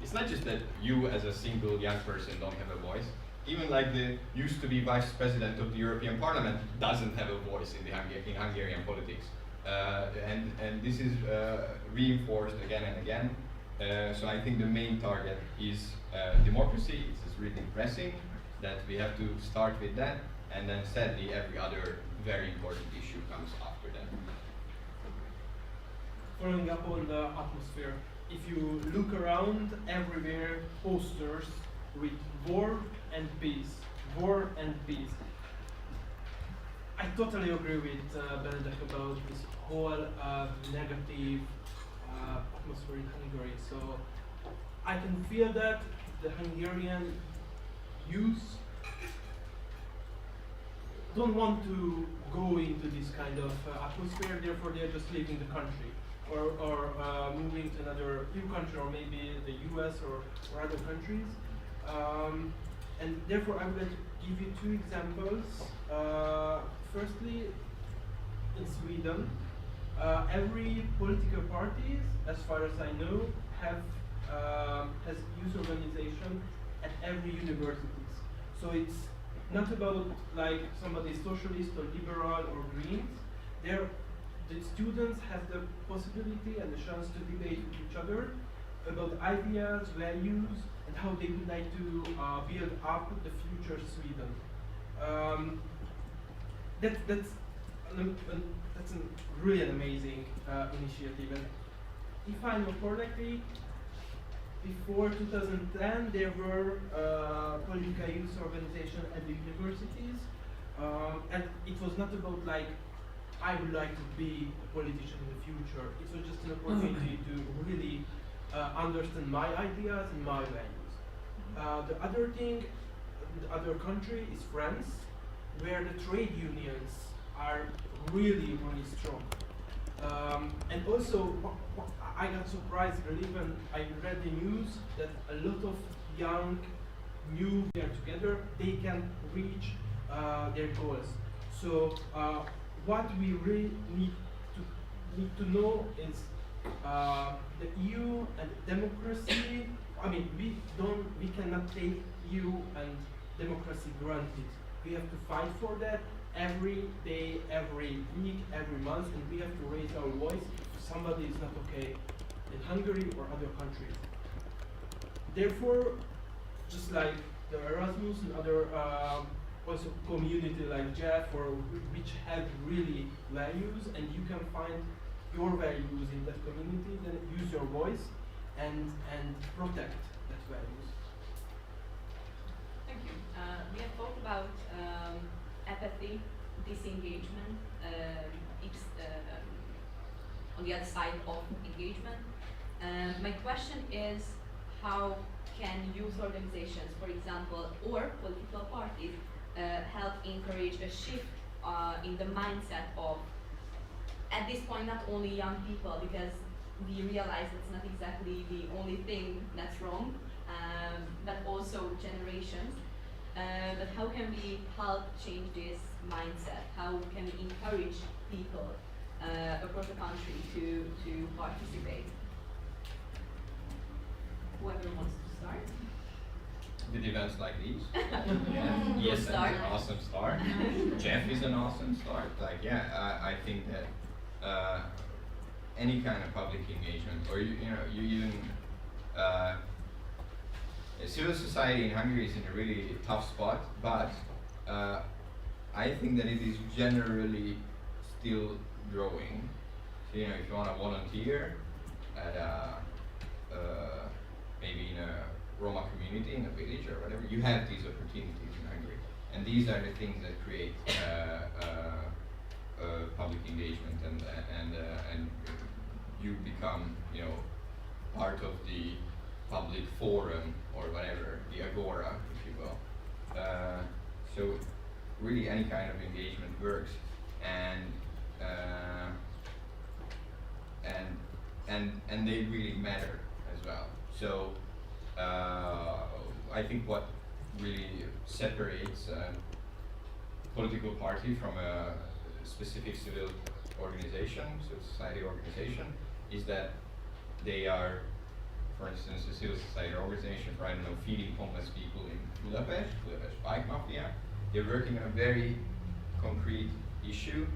It's not just that you as a single young person don't have a voice. Even like the used to be vice president of the European Parliament doesn't have a voice in Hungarian politics. And this is reinforced again and again. So I think the main target is democracy. It's really depressing that we have to start with that, and then sadly every other very important issue comes after that. Following up on the atmosphere, if you look around, everywhere posters with war and peace, war and peace. I totally agree with Benedek about this whole negative atmosphere in Hungary. So I can feel that the Hungarian youth don't want to go into this kind of atmosphere, therefore they're just leaving the country or moving to another new country or maybe the US or other countries. And therefore I would give you two examples. Firstly, in Sweden, every political party, as far as I know, has youth organization at every universities. So it's not about like somebody socialist or liberal or greens. The students have the possibility and the chance to debate with each other about ideas, values, and how they would like to build up the future Sweden. That's a really an amazing initiative. And if I know correctly, before 2010, there were political youth organizations at the universities, and it was not about like, I would like to be a politician in the future. It was just an opportunity to really understand my ideas and my values. The other thing, the other country is France, where the trade unions are really, really strong. And also, I got surprised really when I read the news that a lot of young, new, they are together, they can reach their goals. So what we really need to know is the EU and democracy. I mean, we cannot take EU and democracy granted. We have to fight for that every day, every week, every month, and we have to raise our voice if somebody is not okay in Hungary or other countries. Therefore, just like the Erasmus and other also community like Jeff, or which have really values, and you can find your values in that community, then use your voice and protect that values. Thank you. We have talked about apathy, disengagement. It's on the other side of engagement. My question is, how can youth organizations, for example, or political parties, help encourage a shift in the mindset of, at this point, not only young people, because we realize it's not exactly the only thing that's wrong, but also generations. But how can we help change this mindset? How can we encourage people across the country to participate? Whoever wants to start. With events like these. We'll ESN start. is an awesome start. Jeff is an awesome start. Like, yeah, I think that any kind of public engagement, or you even civil society in Hungary is in a really tough spot, but I think that it is generally still growing. So, if you want to volunteer at maybe in a Roma community in a village or whatever, you have these opportunities in Hungary, and these are the things that create public engagement, and you become part of the public forum or whatever, the agora, if you will. So really any kind of engagement works, and they really matter as well. So I think what really separates a political party from a specific civil organization, civil society organization, is that they are, for instance, a civil society organization for, feeding homeless people in Budapest bike mafia. They're working on a very concrete issue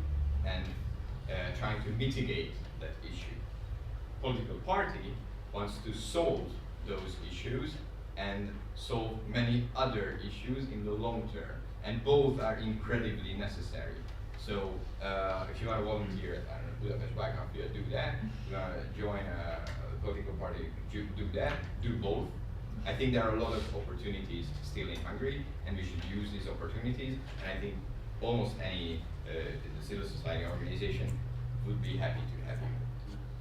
and trying to mitigate that issue. Political party wants to solve those issues and solve many other issues in the long term, and both are incredibly necessary. So if you want to volunteer at Budapest Bike Mafia, do that. If you want to join a political party, do that. Do both. I think there are a lot of opportunities still in Hungary, and we should use these opportunities. And I think almost any civil society organization would be happy to have you.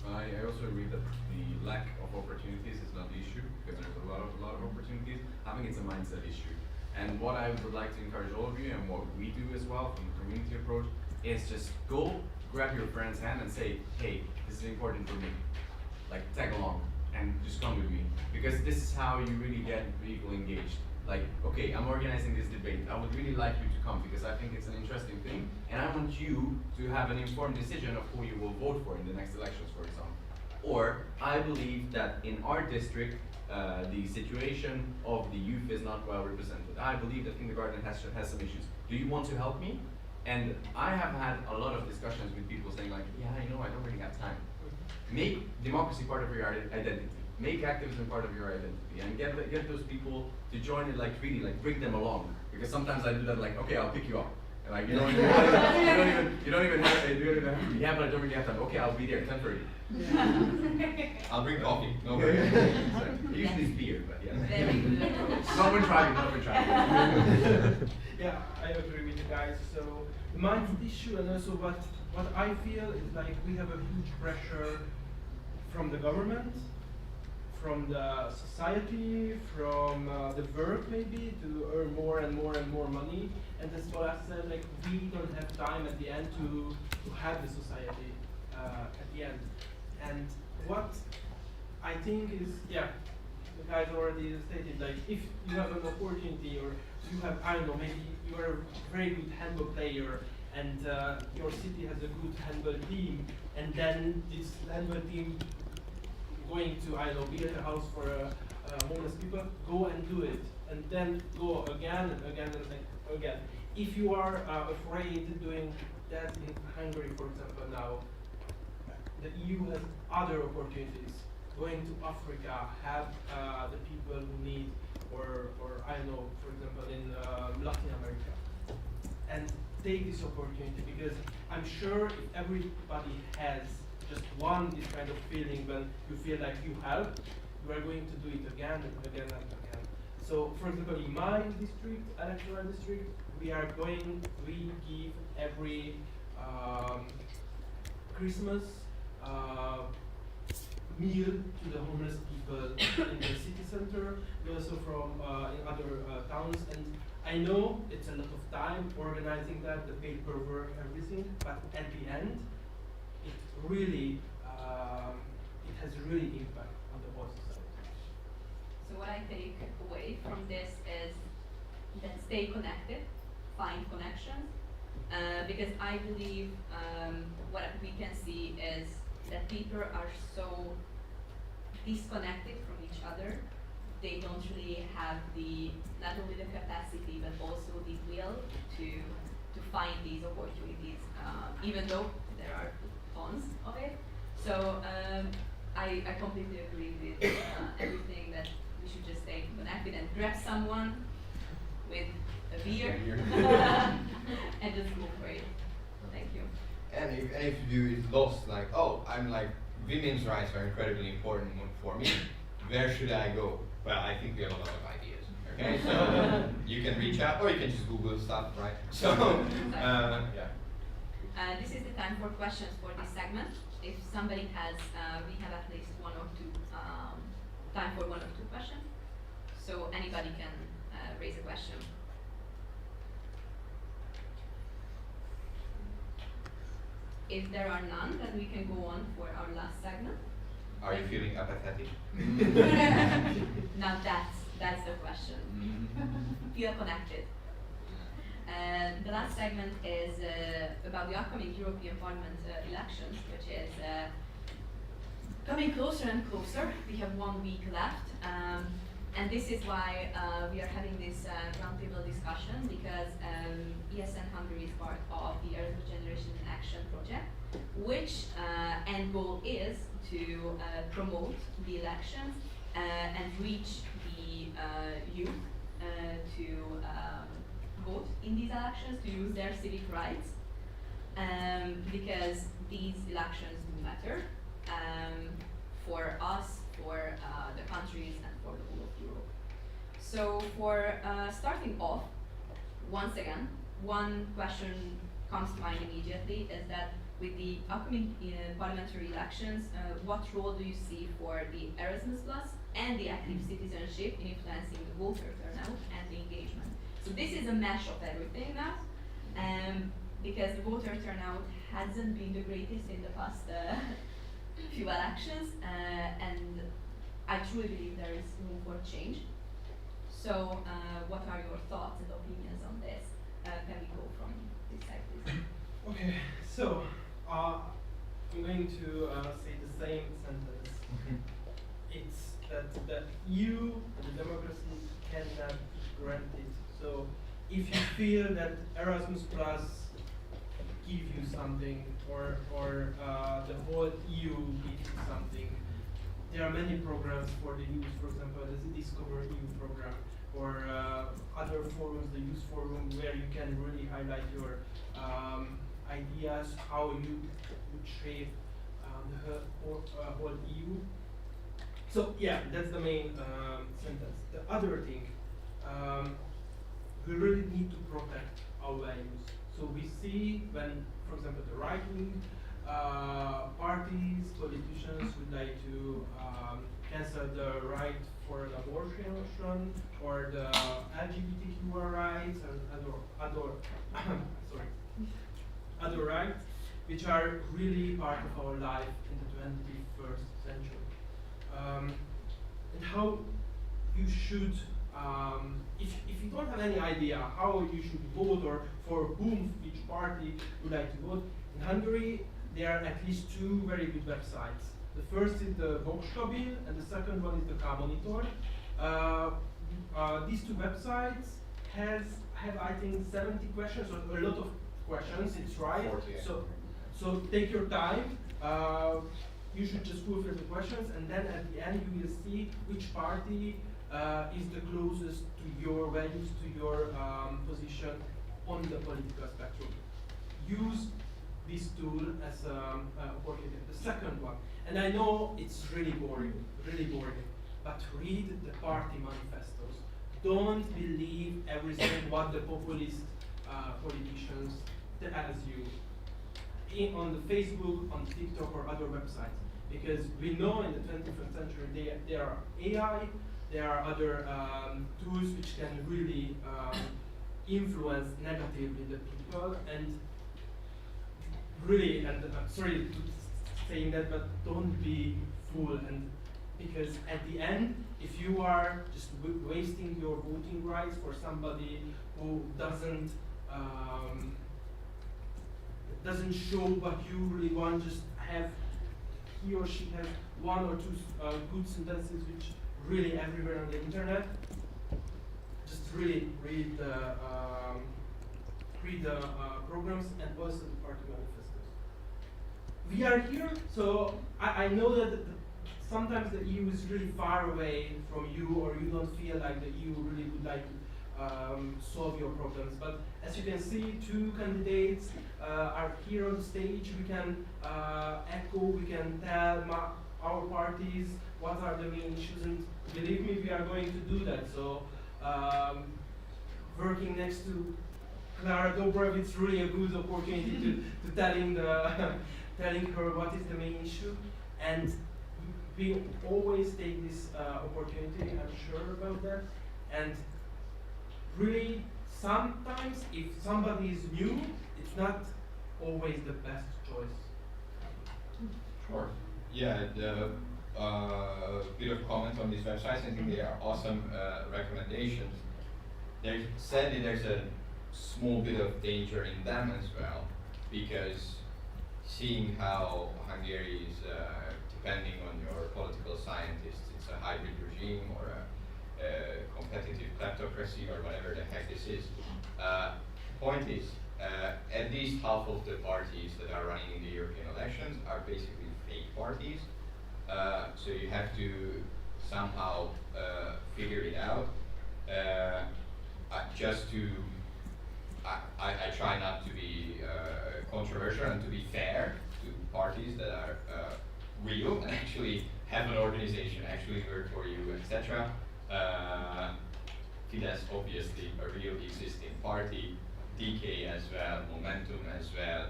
I also agree that the lack of opportunities is not the issue, because there's a lot of opportunities. I think it's a mindset issue. And what I would like to encourage all of you, and what we do as well from the community approach, is just go grab your friend's hand and say, hey, this is important for me. Like, tag along and just come with me. Because this is how you really get people engaged. Like, okay, I'm organizing this debate. I would really like you to come because I think it's an interesting thing. And I want you to have an informed decision of who you will vote for in the next elections, for example. Or, I believe that in our district, the situation of the youth is not well represented. I believe that kindergarten has some issues. Do you want to help me? And I have had a lot of discussions with people saying like, yeah, I know, I don't really have time. Make democracy part of your identity. Make activism part of your identity, and get those people to join it. Like really, like bring them along. Because sometimes I do that. Like, okay, I'll pick you up. And like you don't even have to. Yeah, but I don't really have time. Okay, I'll be there at 10:30. I'll bring coffee. No Okay. worries. Usually it's beer, but yeah. Very good approach. Not when traveling. Yeah, I agree with you guys. So the mindset issue, and also what I feel is like we have a huge pressure from the government, from the society, from the work maybe to earn more and more and more money. And that's what I said, like we don't have time at the end to have the society at the end. And what I think is, yeah, the guys already stated, like if you have an opportunity or you have, I don't know, maybe you are a very good handball player and your city has a good handball team, and then this handball team going to, I don't know, be at a house for homeless people, go and do it. And then go again and again and again. If you are afraid doing that in Hungary, for example, now, the EU has other opportunities. Going to Africa, have the people who need, or I don't know, for example, in Latin America, and take this opportunity, because I'm sure if everybody has just this kind of feeling when you feel like you help, you are going to do it again and again and again. So, for example, in my district, electoral district, we give every Christmas meal to the homeless people in the city center, but also from in other towns. And I know it's a lot of time organizing that, the paperwork, everything, but at the end, it really it has really impact on the whole society. So what I take away from this is that stay connected, find connections, because I believe what we can see is that people are so disconnected from each other. They don't really have not only the capacity but also the will to find these opportunities, even though there are tons of it. So I completely agree with everything that we should just stay connected and grab someone with a beer and just go for it. Thank you. And if you is lost, like, oh, I'm like, women's rights are incredibly important for me, where should I go? Well, I think we have a lot of ideas, okay? So you can reach out, or you can just Google stuff, right? So, yeah. This is the time for questions for this segment. If somebody has, we have at least one or two, time for one or two questions. So anybody can raise a question. If there are none, then we can go on for our last segment. Are you feeling apathetic? Now that's the question. Feel connected. The last segment is about the upcoming European Parliament elections, which is coming closer and closer. We have 1 week left, and this is why we are having this roundtable discussion, because ESN Hungary is part of the Erasmus Generation in Action project, which end goal is to promote the elections and reach the youth to vote in these elections, to use their civic rights, because these elections do matter for us, for the countries, and for the whole of Europe. So for starting off, once again, one question comes to mind immediately, is that with the upcoming parliamentary elections, what role do you see for the Erasmus Plus and the active citizenship in influencing the voter turnout and the engagement? So this is a mesh of everything now, because the voter turnout hasn't been the greatest in the past few elections, and I truly believe there is room for change. So what are your thoughts and opinions on this? Can we go from this side, please? Okay, so I'm going to say the same sentence. It's that the EU and the democracy cannot be granted. So if you feel that Erasmus Plus give you something, or the whole EU gives you something, there are many programs for the youth. For example, there's a Discover EU program, or other forums, the Youth Forum, where you can really highlight your ideas, how you would shape the whole EU. So yeah, that's the main sentence. The other thing, we really need to protect our values. So we see when, for example, the right-wing parties, politicians would like to cancel the right for an abortion, or the LGBTQ rights, and other rights, which are really part of our life in the 21st century. And how you should, if you don't have any idea how you should vote, or for whom each party would like to vote, in Hungary there are at least 2 very good websites. The first is the Vokstabil, and the second one is the K-Monitor. These 2 websites have I think 70 questions, or a lot of questions. It's right. 40, yeah. So take your time. You should just fulfill the questions, and then at the end you will see which party is the closest to your values, to your position on the political spectrum. Use this tool as an opportunity. The second one, and I know it's really boring, but read the party manifestos. Don't believe everything what the populist politicians tell you on the Facebook, on TikTok, or other websites. Because we know in the 21st century there are AI, there are other tools which can really influence negatively the people, and really, and I'm sorry to saying that, but don't be fooled. And because at the end, if you are just wasting your voting rights for somebody who doesn't show what you really want, just have, he or she has 1 or 2 good sentences which really everywhere on the internet, just really read the programs and also the party manifestos. we are here, so I know that sometimes the EU is really far away from you, or you don't feel like the EU really would like to solve your problems. But as you can see, two candidates are here on stage. We can echo, we can tell our parties what are the main issues, and believe me, we are going to do that. So working next to Clara Dobrev, it's really a good opportunity to telling her what is the main issue, and we always take this opportunity. I'm sure about that, and really sometimes if somebody is new, it's not always the best choice. Sure. Yeah, the bit of comment on these websites. I think they are awesome recommendations. Sadly, there's a small bit of danger in them as well, because seeing how Hungary is, depending on your political scientists, it's a hybrid regime or a competitive kleptocracy or whatever the heck this is. Point is, at least half of the parties that are running in the European elections are basically fake parties. So you have to somehow figure it out. I try not to be controversial and to be fair to parties that are real and actually have an organization, actually work for you, etc. Fidesz obviously a real existing party, DK as well, Momentum as well,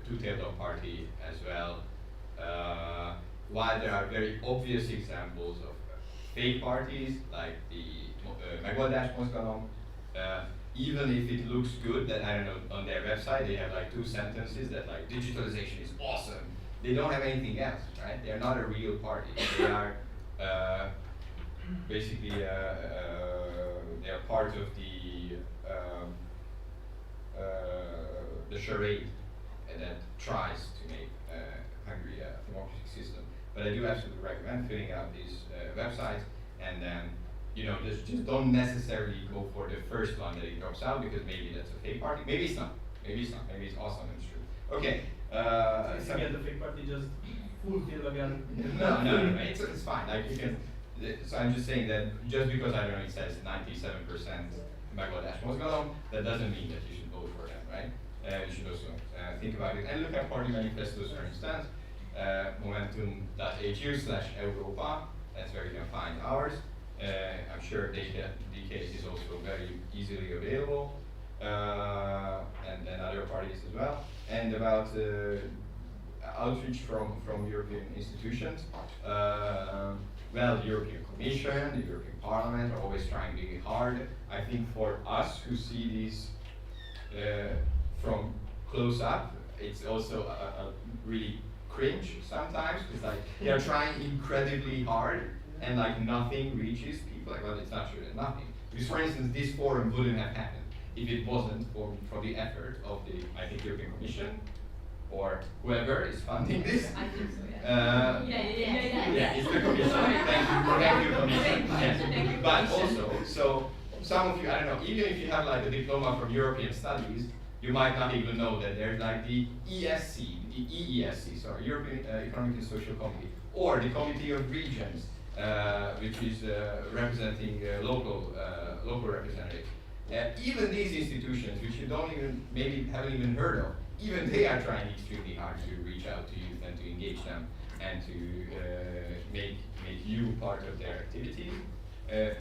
Two-Tailed Party as well. While there are very obvious examples of fake parties like the Megoldás Mozgalom, even if it looks good that, I don't know, on their website they have like 2 sentences that like digitalization is awesome, they don't have anything else, right? They're not a real party. They are basically they're part of the charade that tries to make Hungary a democratic system. But I do absolutely recommend filling out these websites, and then just don't necessarily go for the first one that it drops out, because maybe that's a fake party. Maybe it's not. Maybe it's not. Maybe it's awesome and it's true. Okay. So again, the fake party just fulfill again. No, it's fine. Like you can. So I'm just saying that just because I don't know it says 97% Bangladesh Mozgalom, that doesn't mean that you should vote for them, right? You should also think about it and look at party manifestos, for instance. Momentum.hu/Europa. That's where you can find ours. I'm sure DK is also very easily available, and other parties as well. And about outreach from European institutions. Well, the European Commission, the European Parliament are always trying really hard. I think for us who see these from close up, it's also a really cringe sometimes, because like they're trying incredibly hard and like nothing reaches people. Like, well, it's not true that nothing. Because for instance, this forum wouldn't have happened if it wasn't for the effort of the, I think, European Commission or whoever is funding this. I think so, yeah. Yeah, it's the Commission. Thank you, Commission. Yes. But also, so some of you, I don't know, even if you have like a diploma from European Studies, you might not even know that there's like the EESC, European Economic and Social Committee, or the Committee of Regions, which is representing local representatives. Even these institutions, which you maybe haven't even heard of, even they are trying extremely hard to reach out to youth and to engage them and to make you part of their activities.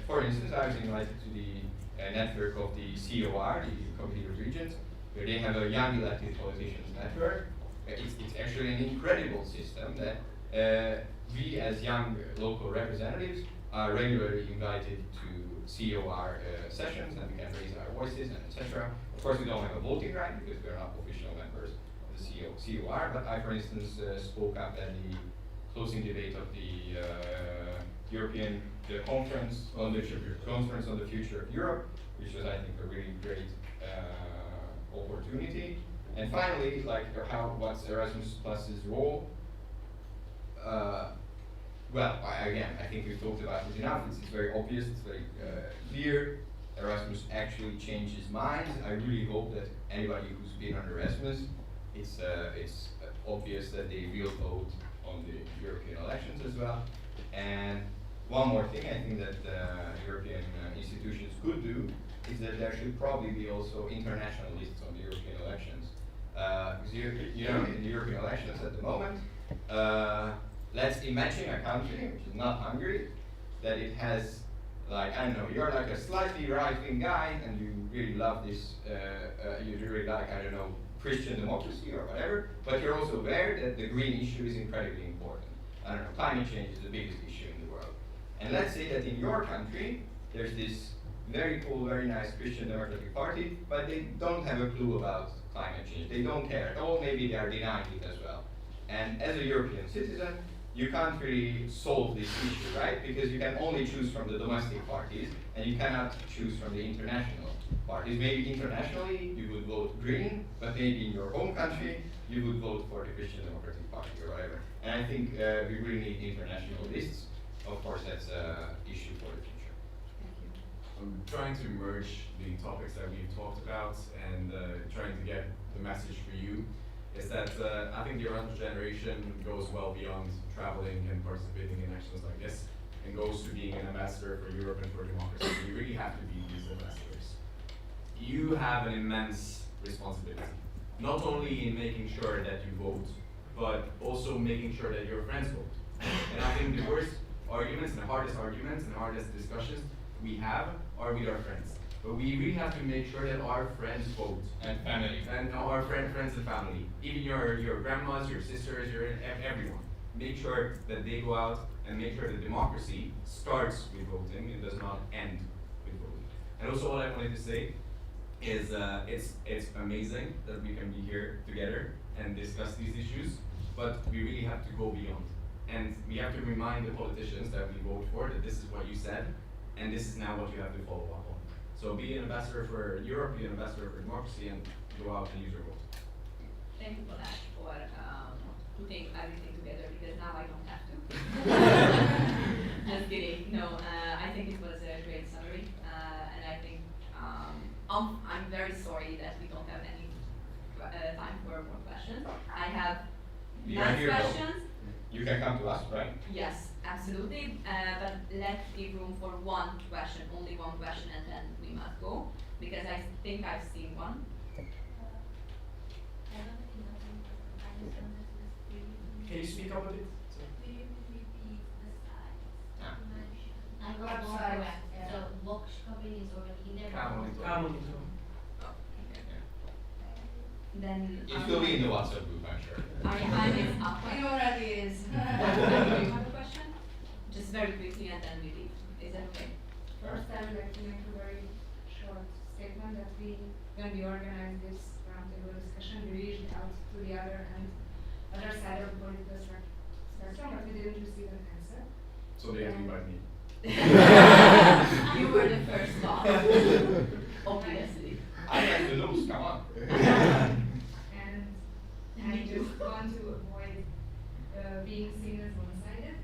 For instance, I was invited to the network of the COR, the Committee of Regions, where they have a young elected politicians network. It's actually an incredible system that we as young local representatives are regularly invited to COR sessions, and we can raise our voices and etc. Of course, we don't have a voting right because we're not official members of the COR, but I, for instance, spoke up at the closing debate of the European conference on the future of Europe, which was, I think, a really great opportunity. And finally, like, what's Erasmus Plus's role? Well, again, I think we've talked about it enough. It's very obvious, it's very clear. Erasmus actually changes minds. I really hope that anybody who's been on Erasmus, it's obvious that they will vote on the European elections as well. And one more thing I think that European institutions could do is that there should probably be also international lists on the European elections. Because you know, in the European elections at the moment, let's imagine a country, which is not Hungary, that it has, like, I don't know, you're like a slightly right-wing guy and you really love this, you really like, I don't know, Christian democracy or whatever, but you're also aware that the green issue is incredibly important. I don't know, climate change is the biggest issue in the world. And let's say that in your country, there's this very cool, very nice Christian Democratic Party, but they don't have a clue about climate change. They don't care at all, maybe they are denying it as well. And as a European citizen, you can't really solve this issue, right? Because you can only choose from the domestic parties, and you cannot choose from the international parties. Maybe internationally you would vote Green, but maybe in your home country you would vote for the Christian Democratic Party or whatever. And I think we really need international lists. Of course, that's an issue for the future. Thank you. I'm trying to merge the topics that we've talked about and trying to get the message for you is that I think the Erasmus generation goes well beyond traveling and participating in actions like this and goes to being an ambassador for Europe and for democracy. You really have to be these ambassadors. You have an immense responsibility, not only in making sure that you vote, but also making sure that your friends vote. And I think the worst arguments and the hardest discussions we have are with our friends. But we really have to make sure that our friends vote. And family. And our friends and family. Even your grandmas, your sisters, everyone. Make sure that they go out and make sure that democracy starts with voting and does not end with voting. And also what I wanted to say is it's amazing that we can be here together and discuss these issues, but we really have to go beyond. And we have to remind the politicians that we vote for that this is what you said, and this is now what you have to follow up on. So be an ambassador for Europe, be an ambassador for democracy, and go out and use your vote. Thank you, Balázs, for putting everything together because now I don't have to. Just kidding. No, I think it was a great summary, and I think I'm very sorry that we don't have any time for more questions. I have We 9 are here, though. questions. You can come to us, right? Yes, absolutely. But let's give room for one question, only one question, and then we must go because I think I've seen one. Can you speak up a bit? I got sorry, so Volkswagen is already in there. Monitor. Then It will be in the WhatsApp group, I'm sure. our time is up. It already is. Do you have a question? Just very quickly, and then we leave. Is that okay? First, I would like to make a very short statement that when we organized this roundtable discussion, we reached out to the other side of the political spectrum, but we didn't receive an answer. So they have to invite me. You were the first stop, obviously. I like the looks, come on. And I just want to avoid being seen as one-sided.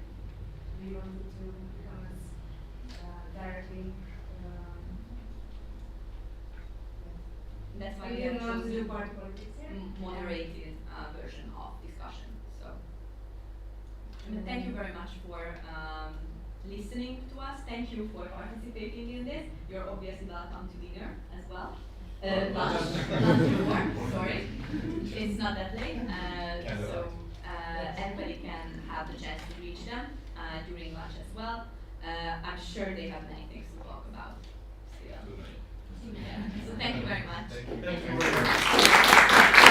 We wanted to become as directly. That's why We we have didn't want to do chosen party politics here. moderated version of discussion. So, thank you very much for listening to us. Thank you for participating in this. You're obviously welcome to dinner as well. Lunch, sorry. It's not that late. So everybody can have the chance to reach them during lunch as well. I'm sure they have many things to talk about still. Yeah. So thank you very much. Thank you very much.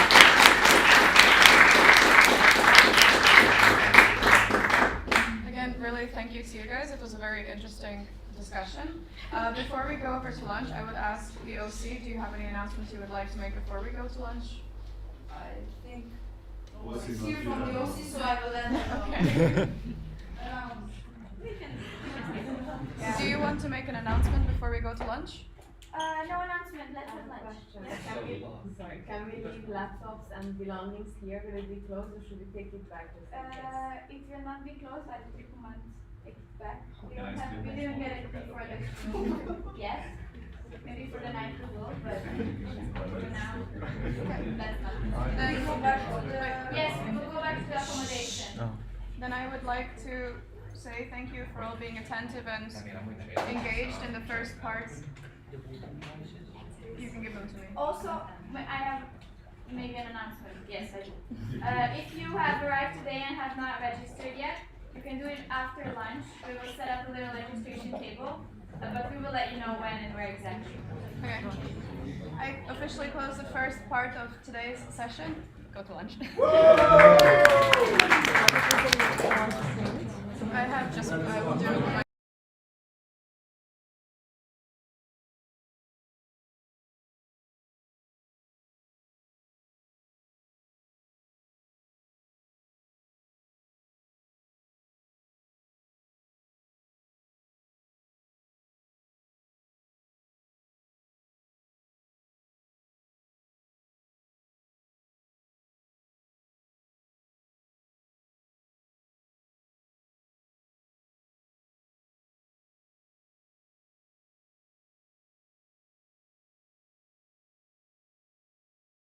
Again, really thank you to you guys. It was a very interesting discussion. Before we go over to lunch, I would ask the OC, do you have any announcements you would like to make before we go to lunch? I think What's it's in here the from the field? OC, so I will let them know. Okay. We can. Do you want to make an announcement before we go to lunch? No announcement, let's have lunch. Yes. Can we leave laptops and belongings here? Will it be closed or should we take it back just in case? It will not be closed, I would recommend take it back. We Nice to we meet didn't you. get it before the Yes. Maybe for the night we will, but for now, that's not. Then We go back to the, yes, we will go back to the accommodation. Then I would like to say thank you for all being attentive and engaged in the first part. You can give them to me. Also, I have maybe an announcement. Yes, I do. If you have arrived today and have not registered yet, you can do it after lunch. We will set up a little registration table, but we will let you know when and where exactly. Okay. I officially close the first part of today's session. Go to lunch.